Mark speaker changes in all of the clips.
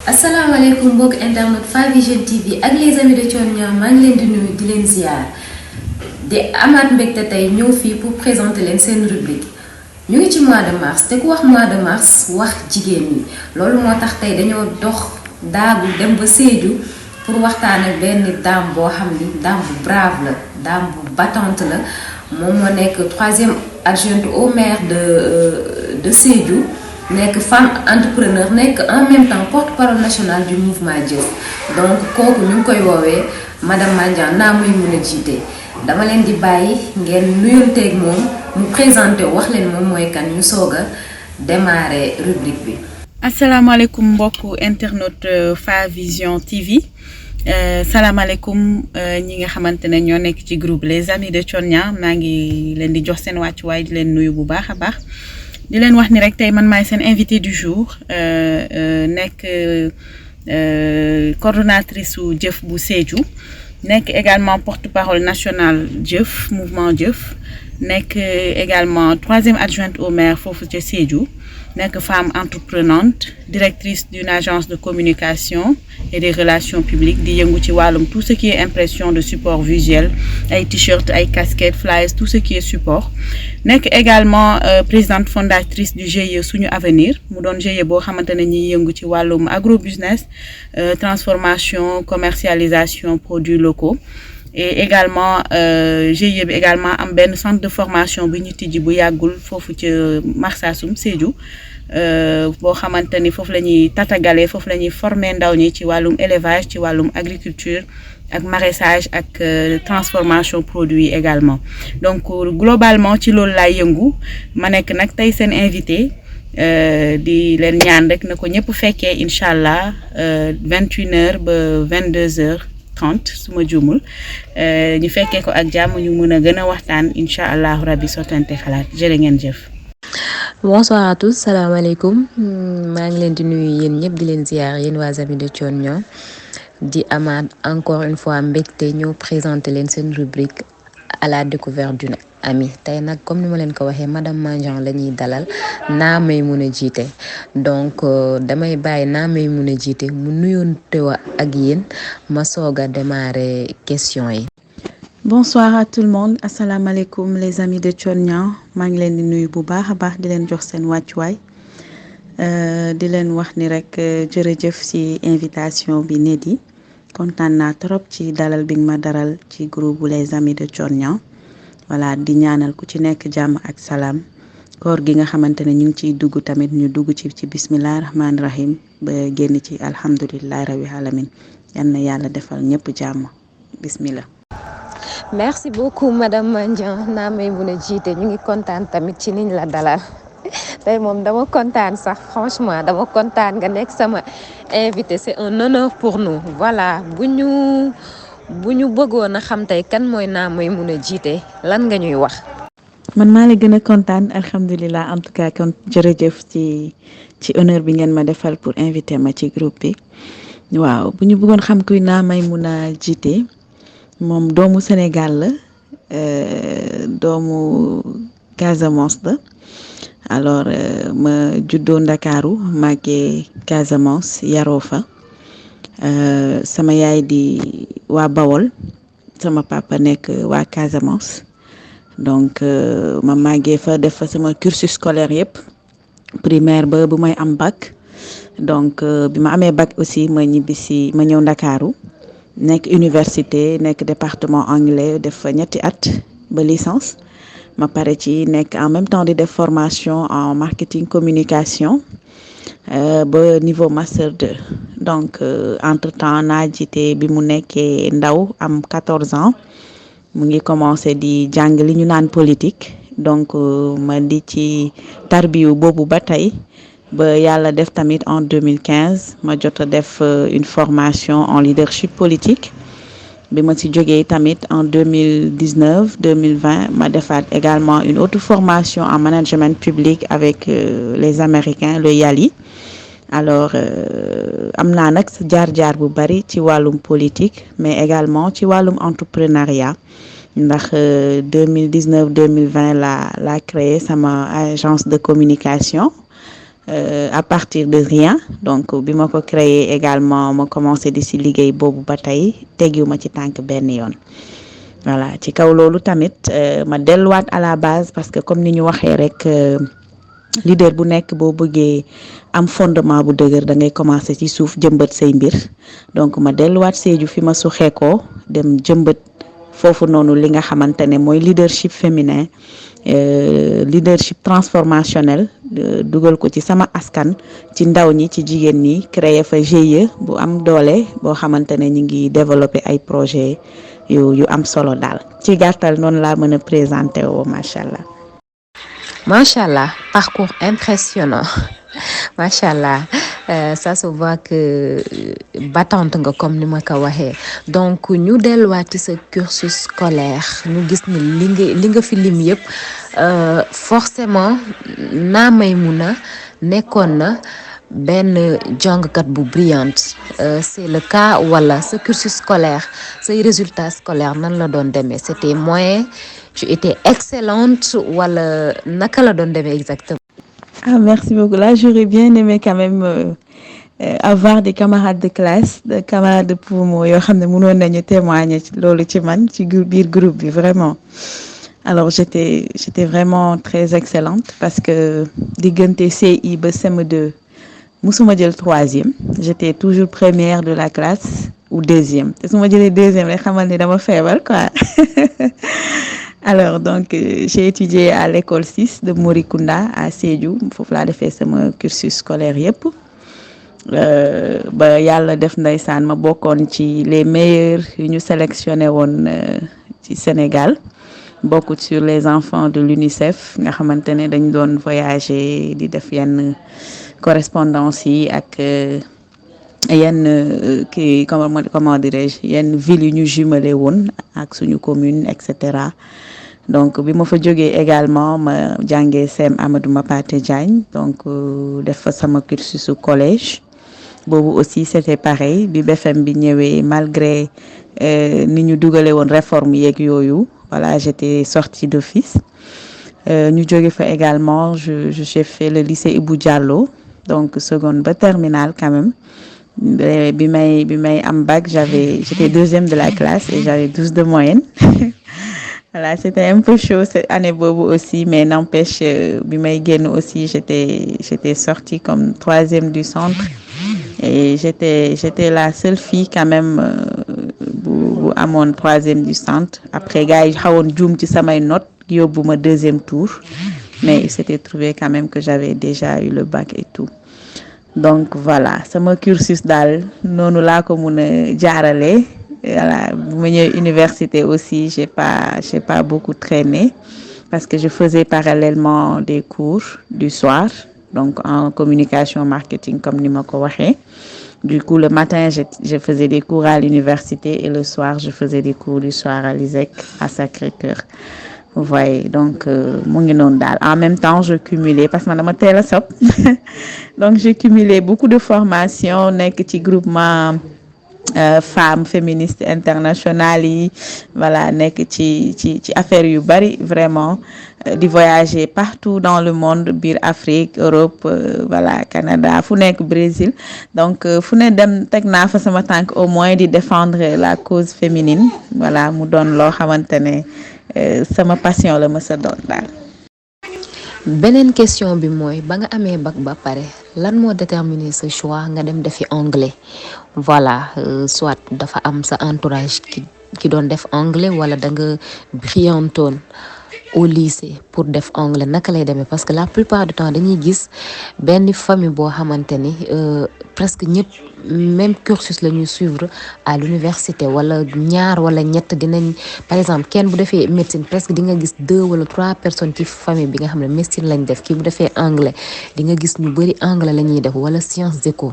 Speaker 1: asalaamaaleykum mbokk internet 5vision TV ak les amis de Thione Niang maa ngi leen di nuyu di leen ziar di amaat mbégte tey ñëw fii pour présenter leen seen rubrique ñu ngi ci mois de mars te ku wax mois de mars wax jigéen ñi loolu moo tax tey dañoo dox daagu dem ba Sédhiou pour waxtaan ak benn dame boo xam ni dame bu brave la dame bu battante la moom moo nekk 3e adjointe au maire de Sédhiou. nekk femme entrepreneur nekk en même temps porte-parole nationale du mouvement Jëf donc kooku ñu ngi koy woowee madame Mandiang naa muy mun a jiite dama leen di bàyyi ngeen nuyonteeg moom mu présenté wax leen moom mooy kan ñu soog a démarrer rubrique bi.
Speaker 2: asalaamaaleykum mbokku internet 5vision TV salaamaaleykum ñi nga xamante ne ñoo nekk ci groupe les amis de Thione Niang maa ngi leen di jox seen wàccuwaay di leen nuyu bu baax a baax. di leen wax ni rek tey man maay seen invité du jour nekk coordonnatrice su Jëf bu Sédhiou nekk également porte-parole nationale Jëf mouvement Jëf nekk également 3e adjointe au maire foofu ca Sédhiou nekk femme entreprenante directrice d'une agence de communication et des relations publiques di yëngu ci wàllum tout ce qui est impression de support visuel ay t-shirt ay casquettes flyers tout ce qui est support nekk également présidente fondatrice du GIE Suñu Avenir mu doon GIE boo xamante ne ñuy yëngu ci wàllum agrobusiness transformation commercialisation produits locaux et également GIE bi également am benn centre de formation bu ñu tijji bu yàggul foofu ca Marsassoum Sédhiou boo xamante ni foofu la ñuy tatagalee foofu la ñuy former ndaw ñi ci wàllum élevage ci wàllum agriculture ak maraîchage ak transformation produits également donc globalement ci loolu laay yëngu ma nekk nag tey seen invité di leen ñaan rek na ko ñëpp fekkee incha allah 21h ba 22h30 su ma juumul ñu fekkee ko ak jàmm ñu mën a gën a waxtaan incha allah rabbi sottante xalaat jërë ngeen jëf.
Speaker 3: bonsoir à tous salaamaaleykum maa ngi leen di nuyu yéen ñëpp di leen ziar yéen waa amis de Thione Niang di amaat encore une fois mbégte ñëw présenter leen seen rubrique à la découverte d'une amie tey nag comme ni ma leen ko waxee madame Mandiang la ñuy dalal naa may mun a jiite donc damay bàyyi naa may mun a jiite mu nuyoonte wa ak yéen ma soog a démarrer question yi.
Speaker 2: bonsoir à tout le monde asalaamaaleykum les amis de Thione Niang maa ngi leen di nuyu bu baax a baax di leen jox seen wàccuwaay di leen wax ni rek jërëjëf ci invitation bi Nédi kontaan naa trop ci dalal bi nga ma daral ci groupe les amis de Thione Niang voilà di ñaanal ku ci nekk jàmm ak salaam koor gi nga xamante ne ñu ngi ciy dugg tamit ñu dugg ci bismillah rahmaani rahim ba génn ci alhamdulilah rabbil alamin yal na yàlla defal ñëpp jàmm bismillah.
Speaker 3: merci beaucoup madame Mandiang naa may mun a jiite ñu ngi kontaan tamit ci niñ la dalal tey moom dama kontaan sax franchement dama kontaan nga nekk sama invité c'est un honneur pour nous voilà bu ñu bëggoon a xam tey kan mooy naa may mun a jiite lan nga ñuy wax.
Speaker 2: man maa la gën a kontaan alhamdulilah en tout cas kon jërëjëf ci honneur bi ngeen ma defal pour inviter ma ci groupe bi waaw bu ñu bëggoon xam kuy naa may mun a jiite. moom doomu Sénégal la doomu Casamance la alors ma juddoo Ndakaaru màggee Casamance yaroo fa sama yaay di waa Bawol sama papa nekk waa Casamance donc ma màggee fa def fa sama cursus scolaire yëpp primaire ba bu may am bac donc bi ma amee bac aussi ma ñibbisi ma ñëw Ndakaaru nekk université nekk département anglais def fa ñetti at ba licence ma pare ci nekk en même temps di def formation en marketing communication ba niveau master 2 donc entre temps naa jiite bi mu nekkee ndaw am 14 ans mu ngi commencé di jàng li ñu naan politique donc ma di ci tarbiyu boobu ba tey ba yàlla def tamit en 2015 ma jot a def une formation en leadership politique bi ma ci jógee tamit en 2019 2020 ma defaat également une autre formation en management public avec les Américains le YALI alors am naa nag jaar-jaar bu bari ci wàllum politique mais également ci wàllum entrepreneuriat ndax 2019 2020 la créé sama agence de communication à partir de rien donc bi ma ko créé également ma commencé di si liggéey boobu ba tey teggiwuma ci tànk benn yoon voilà ci kaw loolu tamit ma delluwaat à la base parce que comme ni ñu waxee rek leader bu nekk boo bëggee am fondement bu dëgër da ngay commencer ci suuf jëmbat say mbir donc ma delluwaat Sédhiou fi ma suxeekoo dem jëmbat foofu noonu li nga xamante ne mooy leadership féminin leadership transformationnel dugal ko ci sama askan ci ndaw ñi ci jigéen ñi créer fa GIE bu am doole boo xamante ne ñu ngi développer ay projet yu am solo daal ci gàttal noonu laa mën a présenter woo macha allah.
Speaker 3: Macha allah, parcours impressionnant. Macha allah, ça se voit que battante nga comme ni ma ko waxee donc ñu delluwaat ci sa cursus scolaire ñu gis ni li nga fi lim yëpp forcément naa Maimouna nekkoon na benn jàngkat bu brillante c'est le cas wala sa cursus scolaire say résultats scolaires nan la doon demee c'était moyen tu étais excellente wala naka la doon demee exactement.
Speaker 2: Ah, merci beaucoup. Là, j'aurais bien aimé quand même avoir des camarades de classe, des camarades de poumon yoo xam ne mënoon nañu témoigner ci loolu ci man ci biir groupe bi vraiment. Alors j'étais vraiment très excellente parce que diggante CI ba CM2 musuma jël troisième j'étais toujours première de la classe ou deuxième te su ma jëlee deuxième rek xamal ni dama feebar quoi. Alors donc j'ai étudié à l'école 6 de Morikunda à Sédhiou foofu laa defee sama cursus scolaire yépp ba yàlla def ndeysaan ma bokkoon ci les meilleurs yu ñu sélectionné woon ci Sénégal bokk sur les enfants de l'UNICEF nga xamante ne dañ doon voyager di def yenn correspondance yi ak yenn kii comment dirais-je yenn ville yu ñu jumelé woon ak suñu commune et cetera donc bi ma fa jógee également ma jàngee CEM Amadou Mapaté Diagne donc def fa sama cursus au collège boobu aussi c'était pareil bi BFM bi ñëwee malgré ni ñu dugale woon réforme yeeg yooyu voilà j'étais sortie d'office ñu jóge fa également j'ai fait le lycée Ibou Diallo donc seconde ba terminale quand même bi may am bac j'étais deuxième de la classe et j'avais 12 de moyenne. Voilà, c'était un peu chaud cette année boobu aussi mais n'empêche bi may génn aussi j'étais sortie comme troisième du centre et j'étais la seule fille quand même bu amoon troisième du centre après gars yi xawoon juum ci samay notes yóbbu ma deuxième tour mais il s'était trouvé quand même que j'avais déjà eu le bac et tout donc voilà sama cursus daal noonu laa ko mun a jaarale voilà bu ma ñëwee université aussi j'ai pas beaucoup traîné parce que je faisais parallèlement des cours du soir donc en communication marketing comme ni ma ko waxee du coup le matin je faisais des cours à l'université et le soir je faisais des cours du soir à l'ISEC à Sacré-Cœur vous voyez donc mu ngi noonu daal en même temps je cumulais parce que man dama teel a sob donc j'ai cumulé beaucoup de formations nekk ci groupement femmes féministes internationales yi voilà nekk ci affaire yu bari vraiment di voyager partout dans le monde biir Afrique Europe voilà Canada fu nekk Brésil donc fu ne dem teg naa fa sama tànk au moins di défendre la cause féminine voilà mu doon loo xamante ne sama passion la ma sa doon daal.
Speaker 3: beneen question bi mooy ba nga amee bac ba pare lan moo déterminer ce choix nga dem defi anglais voilà soit dafa am sa entourage ki doon def anglais wala da nga brillantoon au lycée pour def anglais naka lay demee parce que la plupart du temps dañuy gis benn famille boo xamante ni presque ñëpp même cursus la ñuy suivre à l'université wala ñaar wala ñett dinañ par exemple kenn bu defee médecine presque di nga gis 2 wala 3 personnes ci famille bi nga xam ne médecine lañ def kii bu defee anglais di nga gis ñu bari anglais la ñuy def wala sciences éco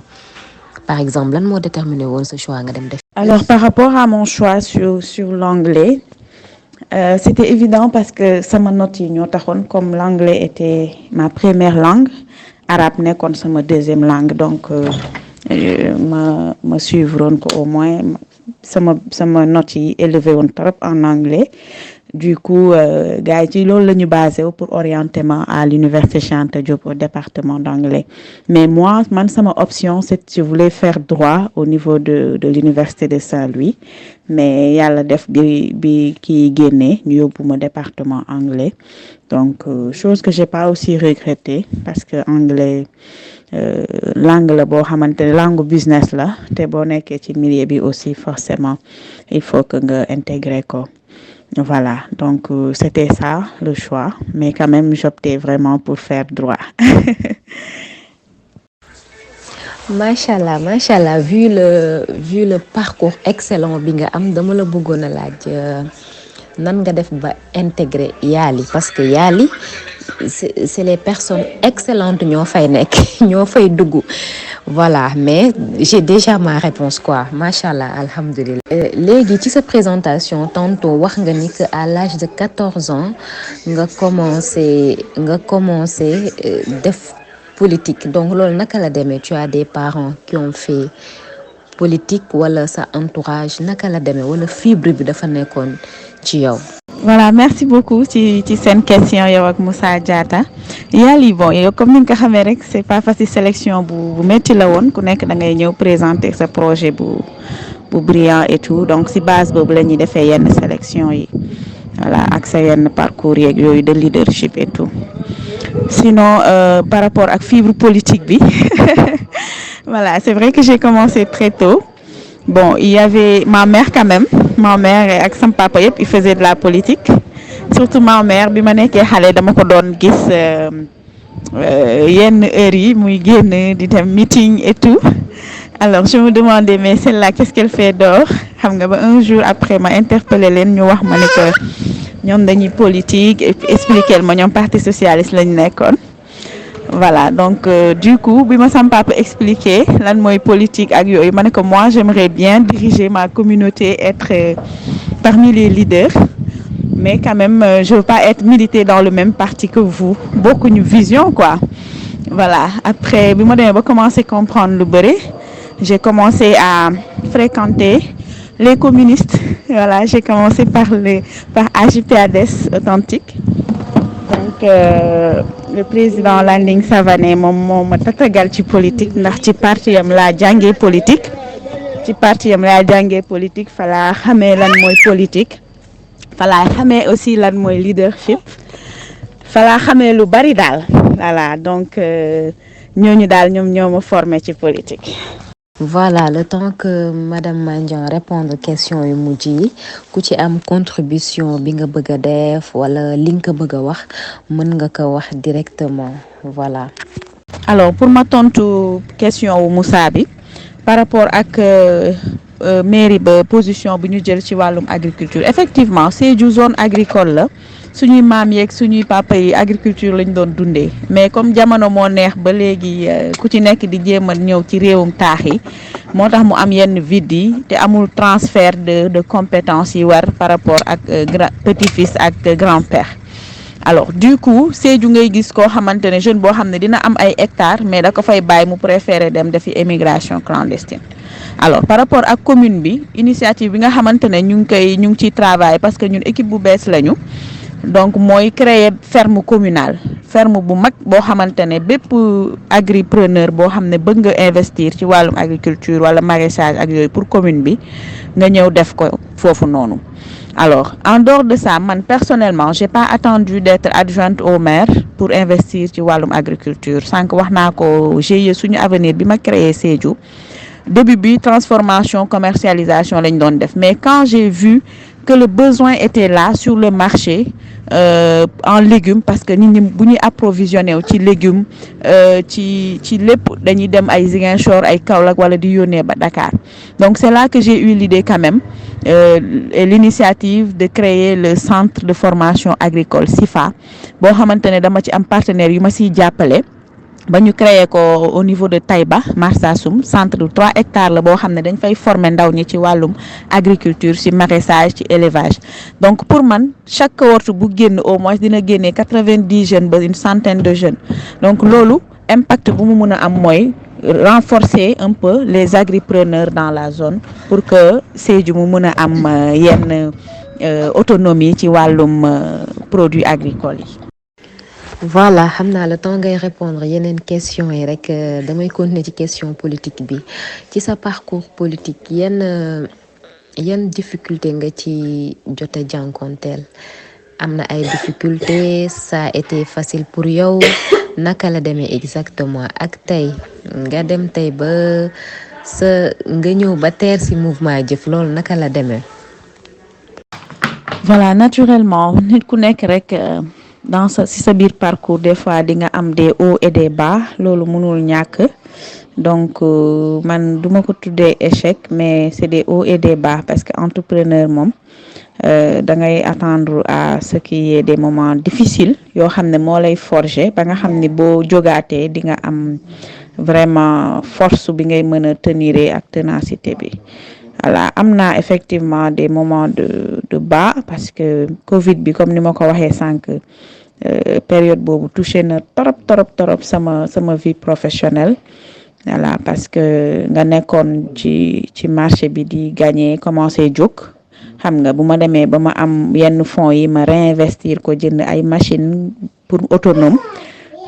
Speaker 3: par exemple lan moo déterminé woon ce choix nga dem def.
Speaker 2: Alors par rapport à mon choix sur l'anglais c'était évident parce que sama notes yi ñoo taxoon comme l'anglais était ma première langue arabe nekkoon sama deuxième langue donc ma suivre woon ko au moins sama notes yi élevé woon trop en anglais du coup gars yi ci loolu la ñu basé pour orienter ma à l'université Cheikh Anta Diop au département d'anglais mais moi man sama option c'est je voulais faire droit au niveau de l'université de Saint-Louis mais yàlla def bi kii génnee ñu yóbbu ma département anglais donc chose que j'ai pas aussi regretté parce que anglais langue la boo xamante ne langue business la te boo nekkee ci milieu bi aussi forcément il faut que nga intégrer ko. Voilà, donc c'était ça le choix, mais quand même j'optais vraiment pour faire droit.
Speaker 3: Machallah, vu le parcours excellent bi nga am dama la bëggoon a laaj nan nga def ba intégrer Yaali parce que Yaali c'est les personnes excellentes ñoo fay nekk ñoo fay dugg voilà mais j'ai déjà ma réponse quoi machallah alhamdulillah. Léegi ci sa présentation tantôt wax nga ni que à l'âge de 14 ans nga commencé def politique donc loolu naka la demee tu as des parents qui ont fait politique wala sa entourage naka la demee wala fibre bi dafa nekkoon ci yow.
Speaker 2: Voilà, merci beaucoup ci seen question yow ak Moussa Diatta Yaali bon yow comme ni nga ko xamee rek c'est pas facile sélection bu métti la woon ku nekk da ngay ñëw présenter sa projet bu brillant et tout donc si base boobu la ñuy defee yenn sélection yi voilà ak sa yenn parcours yeeg yooyu de leadership et tout sinon par rapport ak fibre politique bi voilà c'est vrai que j'ai commencé très tôt. Bon, il y avait ma mère quand même. Ma mère ak sama papa yëpp il faisait de la politique. Surtout ma mère bi ma nekkee xale dama ko doon gis yenn heures yi muy génn di dem meeting et tout. Alors je me demandais mais celle-là qu'est-ce qu'elle fait dehors xam nga ba un jour après ma interpellé leen ñu wax ma ne que ñoom dañuy politique et puis expliquer ma ñoom parti socialiste lañu nekkoon. Voilà donc du coup bi ma sama papa expliqué lan mooy politique ak yooyu ma ne ko moi j'aimerais bien diriger ma communauté être parmi les leaders mais quand même je veux pas être militer dans le même parti que vous bokkuñu vision quoi. Voilà après bi ma demee ba commencer comprendre lu bëri j'ai commencé à fréquenter les communistes voilà j'ai commencé par AJ/PADS authentique. Donc le président Landing Savané moo ma tatagal ci politique ndax ci parti am laa jàngee politique fa laa xamee lan mooy politique fa laa xamee aussi lan mooy leadership fa laa xamee lu bari daal voilà donc ñooñu daal ñoom ñoo ma formé ci politique.
Speaker 3: Voilà le temps que madame Mandiang répondre question yu mujj yi ku ci am contribution bi nga bëgg a def wala li nga bëgg a wax mën nga ko wax directement voilà.
Speaker 2: Alors pour ma tontu question wu Moussa bi par rapport ak mairie ba position bu ñu jël ci wàllum agriculture effectivement Sédhiou zone agricole la suñuy maam yeeg suñuy papa yi agriculture lañ doon dundee mais comme jamono moo neex ba léegi ku ci nekk di jéem a ñëw ci réewum taax yi moo tax mu am yenn vide yi te amul transfert de compétences yi war par rapport ak petit-fils ak grand-père. Alors du coup Sédhiou ngay gis koo xamante ne jeune boo xam ne dina am ay hectares mais da ko fay bàyyi mu préférer dem defi émigration clandestine. Alors par rapport ak commune bi initiative bi nga xamante ne ñu ngi ciy travail parce que ñun équipe bu bees lañu. Donc mooy créer ferme communale ferme bu mag boo xamante ne bépp agripreneur boo xam ne bëgg nga investir ci wàllum agriculture wala maraîchage ak yooyu pour commune bi nga ñëw def ko foofu noonu. Alors en dehors de ça man personnellement j'ai pas attendu d'être adjointe au maire pour investir ci wàllum agriculture sànq wax naa ko GIE suñu avenir bi ma créé Sédhiou début bi transformation commercialisation lañ doon def mais quand j'ai vu que le besoin était là sur le marché en légumes parce que nit ñi bu ñuy approvisionné wu ci légumes ci lépp dañuy dem ay Ziguinchor ay Kaolack wala di yónnee ba Dakar donc c'est là que j'ai eu l'idée quand même et l'initiative de créer le centre de formation agricole CIFA boo xamante ne dama ci am partenaire yu ma siy jàppale ba ñu créé ko au niveau de Taïba Marsassoum centre de 3 hectares la boo xam ne dañ fay former ndaw ñi ci wàllum agriculture ci maraîchage ci élevage donc pour man chaque cohorte bu génn au moins dina génnee 90 jeunes ba une centaine de jeunes donc loolu impact bu mu mën a am mooy renforcer un peu les agripreneurs dans la zone pour que Sédhiou mu mën a am yenn autonomie ci wàllum produits agricoles yi.
Speaker 3: voilà xam naa le temps ngay répondre yeneen question yi rek damay continuer ci question politique bi ci sa parcours politique yan difficulté nga ci jote jànkonteel am na ay difficulté ça a été facile pour yow naka la demee exactement ak tey nga dem tey ba nga ñëw ba teer ci mouvement jëf loolu naka la demee.
Speaker 2: voilà naturellement nit ku nekk rek si sa biir parcours des fois di nga am des hauts et des bas loolu mënul ñàkk donc man duma ko tuddee échec mais c'est des hauts et des bas parce que entrepreneur moom da ngay attendre à ce qu'il y ait des moments difficiles yoo xam ne moo lay forger ba nga xam ne boo jógaatee di nga am vraiment force bi ngay mën a tenir ak ténacité bi. voilà am naa effectivement des moments de bas parce que Covid bi comme ni ma ko waxee sànq période boobu touché na torop sama vie professionnelle. voilà parce que nga nekkoon ci marché bi di gagner commencé jóg xam nga bu ma demee ba ma am yenn fonds yi ma réinvestir ko jënd ay machines pour autonome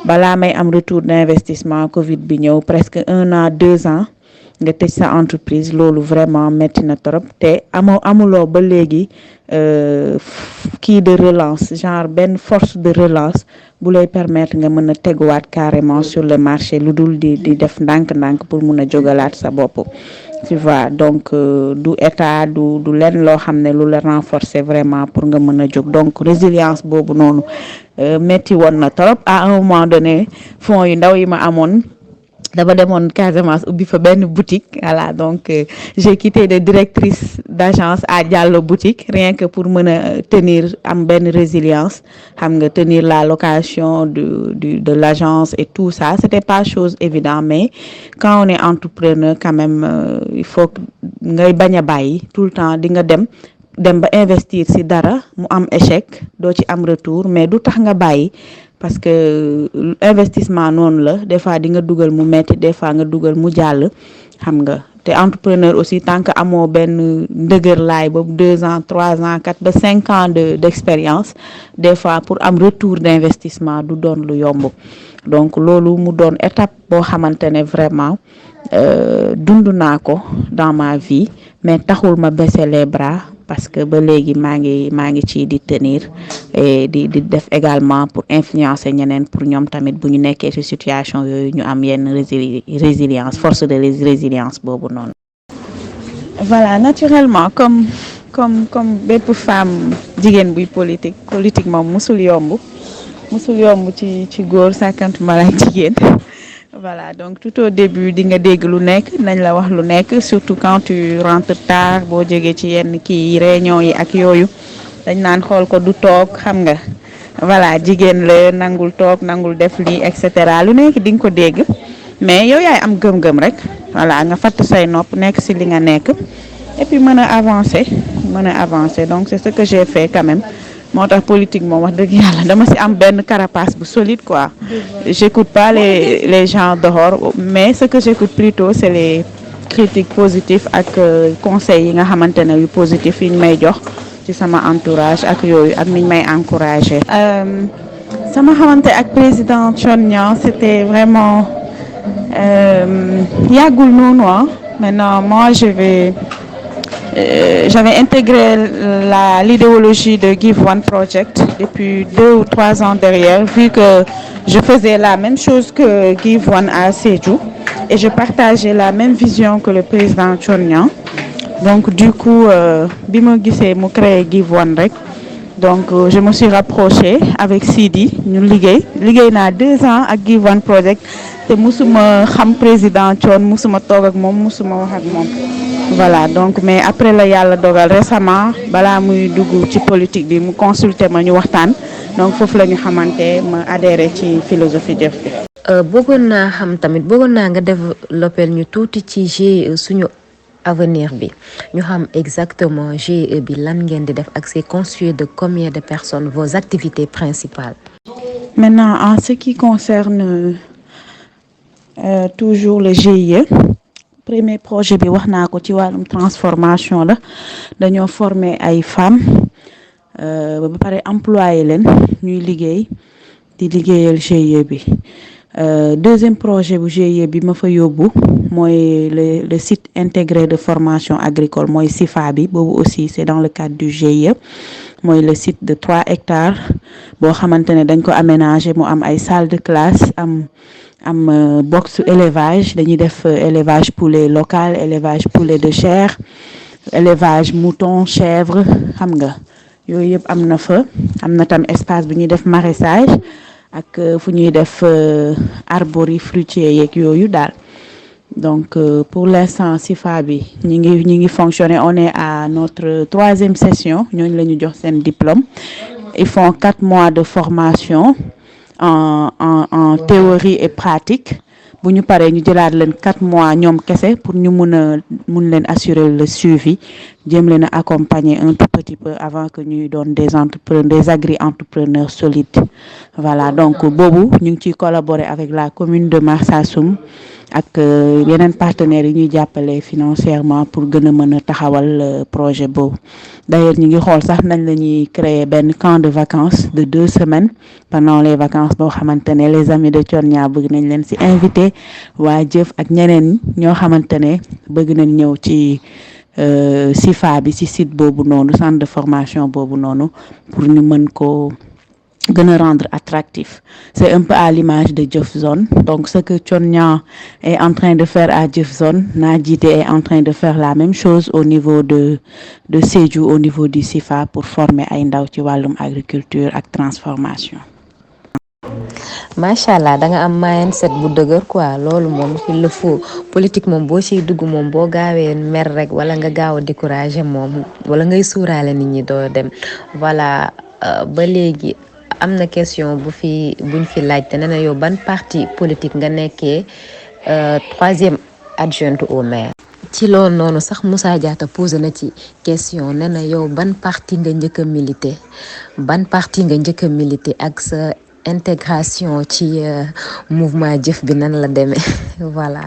Speaker 2: balaa may am retour d'investissement Covid bi ñëw presque 1 an 2 ans nga tëj sa entreprise loolu vraiment metti na trop te amuloo ba léegi kii de relance genre benn force de relance bu lay permettre nga mën a teguwaat carrément sur le marché lu dul di def ndànk-ndànk pour mun a jógalaat sa bopp tu vois donc du état du lenn loo xam ne lu la renforcer vraiment pour nga mën a jóg donc résilience boobu noonu metti woon na trop à un moment donné fonds yu ndaw yi ma amoon dama demoon Casamance ubbi fa benn boutique voilà donc j'ai quitté de directrice d'agence à Diallo boutique rien que pour mën a tenir am benn résilience xam nga tenir la location de l'agence et tout ça c'était pas chose évidente mais quand on est entrepreneur quand même il faut ngay bañ a bàyyi tout le temps di nga dem ba investir ci dara mu am échec doo ci am retour mais du tax nga bàyyi parce que investissement noonu la des fois di nga dugal mu metti des fois nga dugal mu jàll xam nga te entrepreneur aussi tant que amoo benn ndëgër laay boobu 2 ans 3 ans 4 ba 5 ans d'expérience des fois pour am retour d'investissement du doon lu yomb donc loolu mu doon étape boo xamante ne vraiment dund naa ko dans ma vie mais taxul ma baisser les bras parce que ba léegi maa ngi ci di tenir et di def également pour influencer ñeneen pour ñoom tamit bu ñu nekkee ci situation yooyu ñu am yenn résilience force de résilience boobu noonu. voilà naturellement comme bépp femme jigéen buy politique moom musul yomb ci góor sàkkantuma la jigéen. voilà donc tout au début di nga dégg lu nekk nañ la wax lu nekk surtout quand tu rentres tard boo jógee ci yenn kii réunion yi ak yooyu dañ naan xool ko du toog xam nga voilà jigéen la nangul toog nangul def lii et cetera lu nekk di nga ko dégg mais yow yaay am gëm-gëm rek voilà nga fatt say nopp nekk ci li nga nekk et puis mën a avancer donc c'est ce que j'ai fait quand même. moo tax politique moom wax dëgg yàlla dama ci am benn carapace bu solide quoi j'écoute pas les gens dehors mais ce que j'écoute plutôt c'est les critiques positives ak conseils yi nga xamante ne yu positif yi ñu may jox ci sama entourage ak yooyu ak niñ may encourager sama xamante ak président Thione Niang c'était vraiment yàggul noonu maintenant moi j'avais intégré l'idéologie de Give One Project depuis 2 ou 3 ans derrière, vu que je faisais la même chose que Give One à Sédhiou et je partageais la même vision que le président Thione Niang. Donc du coup, bi ma gisee mu créé Give One rek donc je me suis rapprochée avec Sidi ñu liggéey naa 2 ans ak Give One Project te musuma xam président Thione musuma toog ak moom musuma wax ak moom. voilà donc mais après la yàlla dogal récemment balaa muy dugg ci politique bi mu consulter ma ñu waxtaan donc foofu la ñu xamante ma adhéré ci philosophie jëf bi.
Speaker 3: bëggoon naa nga développer ñu tuuti ci GIE suñu avenir bi ñu xam exactement GIE bi lan ngeen di def ak c'est constitué de combien de personnes vos activités principales.
Speaker 2: Maintenant en ce qui concerne toujours le GIE. premier projet bi wax naa ko ci wàllum transformation la dañoo former ay femmes ba pare employé leen ñuy liggéey di liggéeyal GIE bi deuxième projet bu GIE bi ma fa yóbbu mooy le site intégré de formation agricole mooy SIFA bi boobu aussi c'est dans le cadre du GIE mooy le site de 3 hectares boo xamante ne dañ ko aménager mu am ay salle de classe am box élevage dañuy def élevage poulet local élevage poulet de chair élevage mouton chèvre xam nga yooyu yëpp am na fa am na tam espace bu ñuy def maraîchage ak fu ñuy def arbori fruitier yeeg yooyu daal donc pour l'instant SIFA bi ñi ngi fonctionner on est à notre 3e session ñooñu la ñu jox seen diplôme ils font 4 mois de formation en théorie et pratique bu ñu paree ñu jëlaat leen 4 mois ñoom kese pour ñu mun leen assurer le suivi jéem leen a accompagner un tout petit peu avant que ñuy doon des agri-entrepreneurs solides voilà donc boobu ñu ngi ciy collaborer avec la commune de Marsassoum ak yeneen partenaires yi ñuy jàppale financièrement pour gën a mën a taxawal projet boobu d'ailleurs ñu ngi xool sax nañ la ñuy créer benn camp de vacances de 2 semaines pendant les vacances boo xamante ne les amis de Thionia bëgg nañ leen ci invité waa Jëf ak ñeneen ñoo xamante ne bëgg nañ ñëw ci SIFA bi ci site boobu noonu centre de formation boobu noonu pour ñu mën ko gën a rendre attractif. C'est un peu à l'image de Jëf Zone donc ce que Thionia est en train de faire à Jëf Zone Nadjité est en train de faire la même chose au niveau de Sédhiou au niveau du SIFA pour former ay ndaw ci wàllum agriculture ak transformation.
Speaker 3: macha allah da nga am mindset bu dëgër quoi loolu moom il le faut politique moom boo ciy dugg moom boo gaawee mer rek wala nga gaaw a décourager moom wala ngay suuraale nit ñi doo dem voilà ba léegi am na question buñ fi laajte ne na yow ban parti politique nga nekkee 3e adjointe au maire. ci loolu noonu sax Moussa Diatta posé na ci question ne na yow ban parti nga njëkk a militer ak sa intégration ci mouvement Jëf bi nan la demee voilà.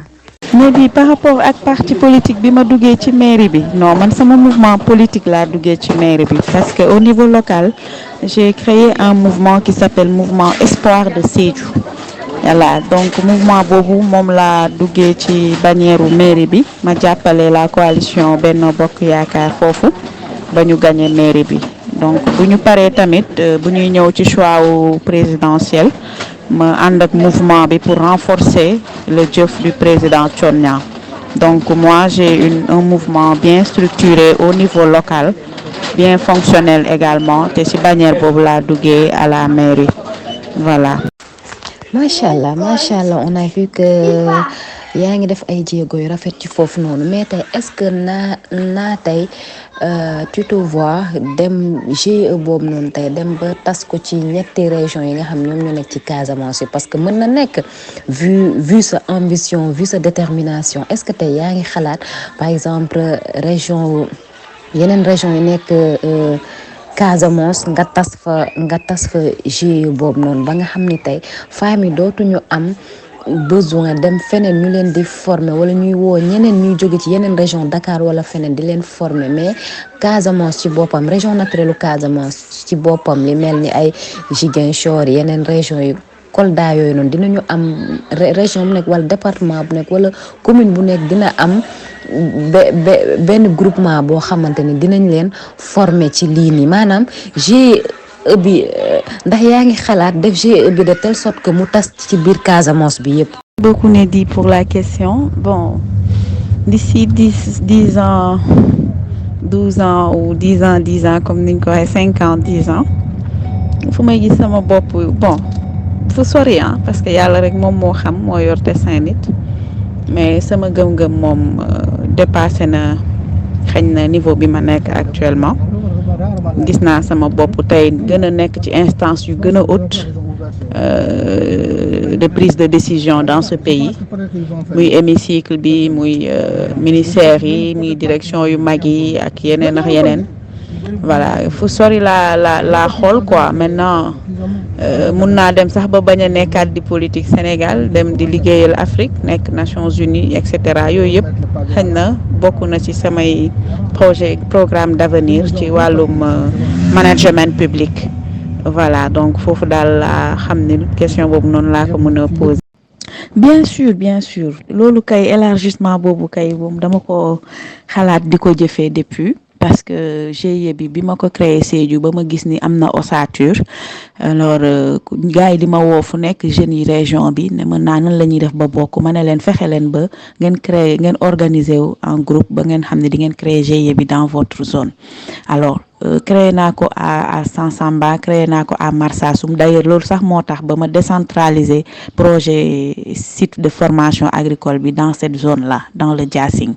Speaker 2: mais bi par rapport ak parti politique bi ma duggee ci mairie bi non man sama mouvement politique laa duggee ci mairie bi parce que au niveau local j'ai créé un mouvement qui s'appelle Mouvement Espoir de Sédhiou voilà donc mouvement boobu moom laa duggee ci bannière mairie bi ma jàppale la coalition Benno Bokk Yaakaar foofu ba ñu gagné mairie bi donc bu ñu paree tamit bu ñuy ñëw ci choix wu présidentiel ma ànd ak mouvement bi pour renforcer le jëf du président Thionia donc moi j'ai un mouvement bien structuré au niveau local bien fonctionnel également te ci bannière boobu laa duggee à la mairie voilà.
Speaker 3: macha allah on a vu que yaa ngi def ay jéego yu rafet ci foofu noonu mais tey est-ce que naa tey tu te vois dem GIE boobu noonu tey dem ba tas ko ci ñetti région yi nga xam ñoom ñoo nekk ci Casamance parce que mën na nekk vu sa ambition vu sa détermination est-ce que tey yaa ngi xalaat par exemple yeneen région yi nekk Casamance nga tas fa GIE boobu noonu ba nga xam ni tey femmes yi dootuñu am besoin dem feneen ñu leen di former wala ñuy woo ñeneen ñuy jóge ci yeneen région Dakar wala feneen di leen former mais Casamance ci boppam région naturelle Casamance ci boppam li mel ni ay Ziguinchor yeneen région yi Kolda yooyu noonu dinañu am région bu nekk wala département bu nekk wala commune bu nekk dina am benn groupement boo xamante ni dinañ leen former ci lii nii maanaam GIE bi ndax yaa ngi xalaat def GIE bi de telle sorte que mu tas ci biir Casamance bi yëpp.
Speaker 2: beaucoup Neddy pour la question bon d'ici 10 ans 12 ans ou 10 ans comme niñ ko waxee 5 ans 10 ans fu may gis sama bopp bon fu sori parce que yàlla rek moom moo xam moo yor destin nit mais sama gëm-gëm moom dépassé na xëy na niveau bi ma nekk actuellement. gis naa sama bopp tey gën a nekk ci instance yu gën a haute de prise de décision dans ce pays muy hémicycle bi muy ministère yi muy direction yu mag yi ak yeneen voilà fu sori la xool quoi maintenant mun naa dem sax ba bañ a nekkaat di politique Sénégal dem di liggéeyal Afrique nekk Nations Unies et cetera yooyu yëpp xëy na bokk na ci samay programme d'avenir ci wàllum management public. Voilà, donc foofu daal laa xam ne question boobu noonu laa ko mën a poser. Bien sûr loolu kay élargissement boobu kay moom dama ko xalaat di ko jëfee depuis parce que GIE bi ma ko créé Sédhiou ba ma gis ni am na ossature alors gars yi di ma woo fu nekk jeunes yi région bi ne ma nan la ñuy def ba bokk ma ne leen fexe leen ba ngeen organiser wu en groupe ba ngeen xam ne di ngeen créer GIE bi dans votre zone alors créé naa ko à Sansamba créé naa ko à Marsassoum d'ailleurs loolu sax moo tax ba ma décentraliser projet site de formation agricole bi dans cette zone là dans le Diassing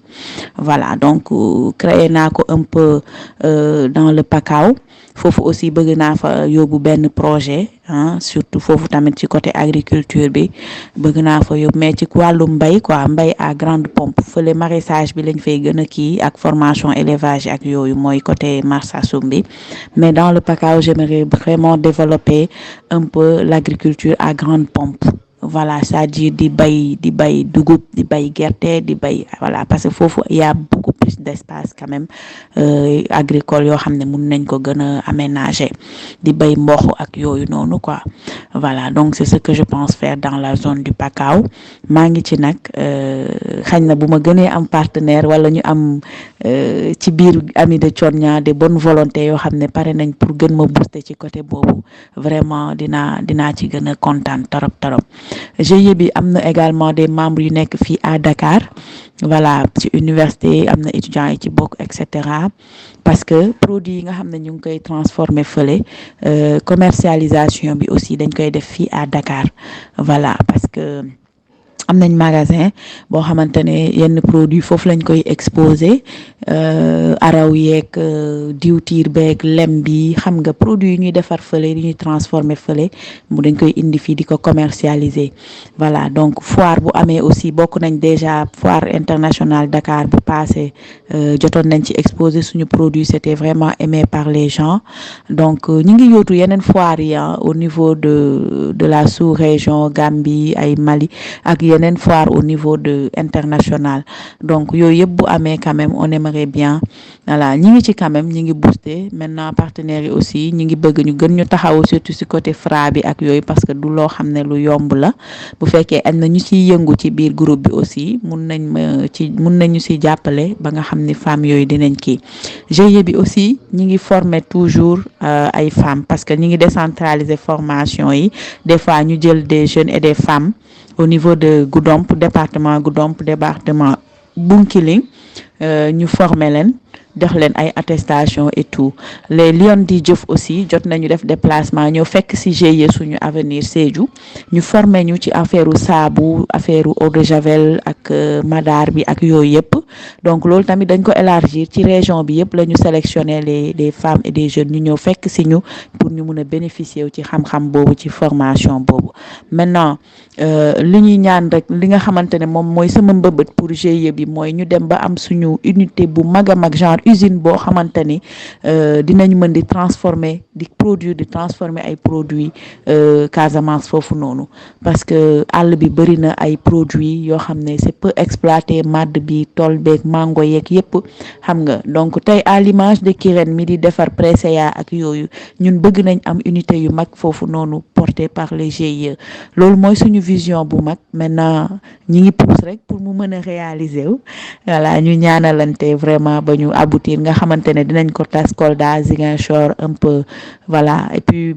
Speaker 2: voilà donc créé naa ko un peu dans le Pakao foofu aussi bëgg naa fa yóbbu benn projet surtout foofu tamit ci côté agriculture bi bëgg naa fa yóbbu mais ci wàllum mbay quoi mbay à grande pompe fële maraîchage bi lañ fay gën a kii ak formation élevage ak yooyu mooy côté Marsassoum bi mais dans le Pakao j'aimerais vraiment développer un peu l'agriculture à grande pompe voilà c'est-à-dire di bay dugub di bay gerte di bay voilà parce que foofu il y a beaucoup plus d'espace quand même agricole yoo xam ne mun nañ ko gën a aménager di bay mboq ak yooyu noonu quoi voilà donc c'est ce que je pense faire dans la zone du Pakao maa ngi ci nag xañ na bu ma gënee am partenaire wala ñu am ci biir Amis de Thionia de bonne volonté yoo xam ne pare nañ pour gën ma booster ci côté boobu vraiment dinaa ci gën a kontaan torop GIE bi am na également des membres yu nekk fii à Dakar voilà ci université am na étudiants yi ci bokk et cetera parce que produit yi nga xam ne ñu ngi koy transformer fële commercialisation bi aussi dañ koy def fii à Dakar voilà parce que am nañ magasin boo xamante ne yenn produit foofu lañ koy exposer araw yeeg diwtiir beeg lem bi xam nga produit yi ñuy defar fële yi ñuy transformer fële mu dañ koy indi fii di ko commercialiser voilà donc foire bu amee aussi bokk nañ déjà foire internationale Dakar bu passé jotoon nañ ci exposer suñu produit c'était vraiment aimé par les gens donc ñu ngi yóotu yeneen foire yi au niveau de la sous-région Gambie ay Mali ak yeneen foire au niveau de international donc yooyu yëpp bu amee quand même on aimerait bien voilà ñi ngi ci quand même ñi ngi booster maintenant partenaires yi aussi ñi ngi bëgg ñu gën ñu taxaw surtout ci côté Fra bi ak yooyu parce que du loo xam ne lu yomb la bu fekkee am na ñu ciy yëngu ci biir groupe bi aussi mun nañu ci jàppale ba nga xam ni femmes yooyu dinañ kii GIE bi aussi ñi ngi former toujours ay femmes parce que ñi ngi décentraliser formation yi des fois ñu jël des jeunes et des femmes au niveau de Goudomp département Bounkiling ñu former leen jox leen ay attestation et tout les Lions di jëf aussi jot nañu def déplacement ñoo fekk ci GIE suñu avenir Sédhiou ñu former ñu ci affaire u saabu affaire u eau de javel ak madar bi ak yooyu yëpp donc loolu tamit dañ ko élargir ci région bi yëpp la ñu sélectionner les femmes et des jeunes ñu ñëw fekk ci ñu pour ñu mun a bénéficier wu ci xam-xam boobu ci formation boobu maintenant li ñuy ñaan rek li nga xamante ne moom mooy sama mbëbët pour GIE bi mooy ñu dem ba am suñu unité bu mag a mag genre usine boo xamante ni dinañ mën di transformer ay produits Casamance foofu noonu parce que àll bi bëri na ay produits yoo xam ne c'est peu exploité madd bi tool beeg mango yeeg yépp xam nga donc tey à l'image de Kirène mi di defar Presea ak yooyu ñun bëgg nañ am unité yu mag foofu noonu porté par les GIE loolu mooy suñu vision bu mag maintenant ñi ngi pousse rek pour mu mën a réaliser wu voilà ñu ñaanalante vraiment ba ñu aboutir nga xamante ne dinañ ko tas Kolda Ziguinchor un peu voilà et puis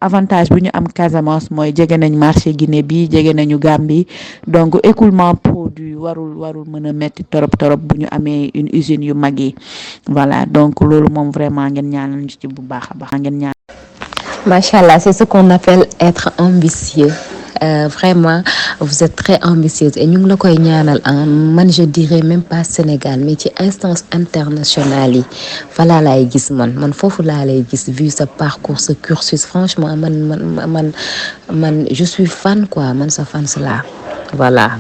Speaker 2: avantage bu ñu am Casamance mooy jege nañ marché Guinée bi jege nañu Gambie donc écoulement produit warul mën a metti torop bu ñu amee une usine yu mag yi voilà donc loolu moom vraiment ngeen ñaanal ñu ci bu baax a baax ngeen ñaan.
Speaker 3: Machallah, c'est ce qu'on appelle être ambitieux. Vraiment, vous êtes très ambitieuse et ñu ngi la koy ñaanal man je dirais même pas Sénégal mais ci instance internationale yi voilà laay gis man foofu laa lay gis vu sa parcours ce cursus franchement man je suis fan quoi man sa fan la voilà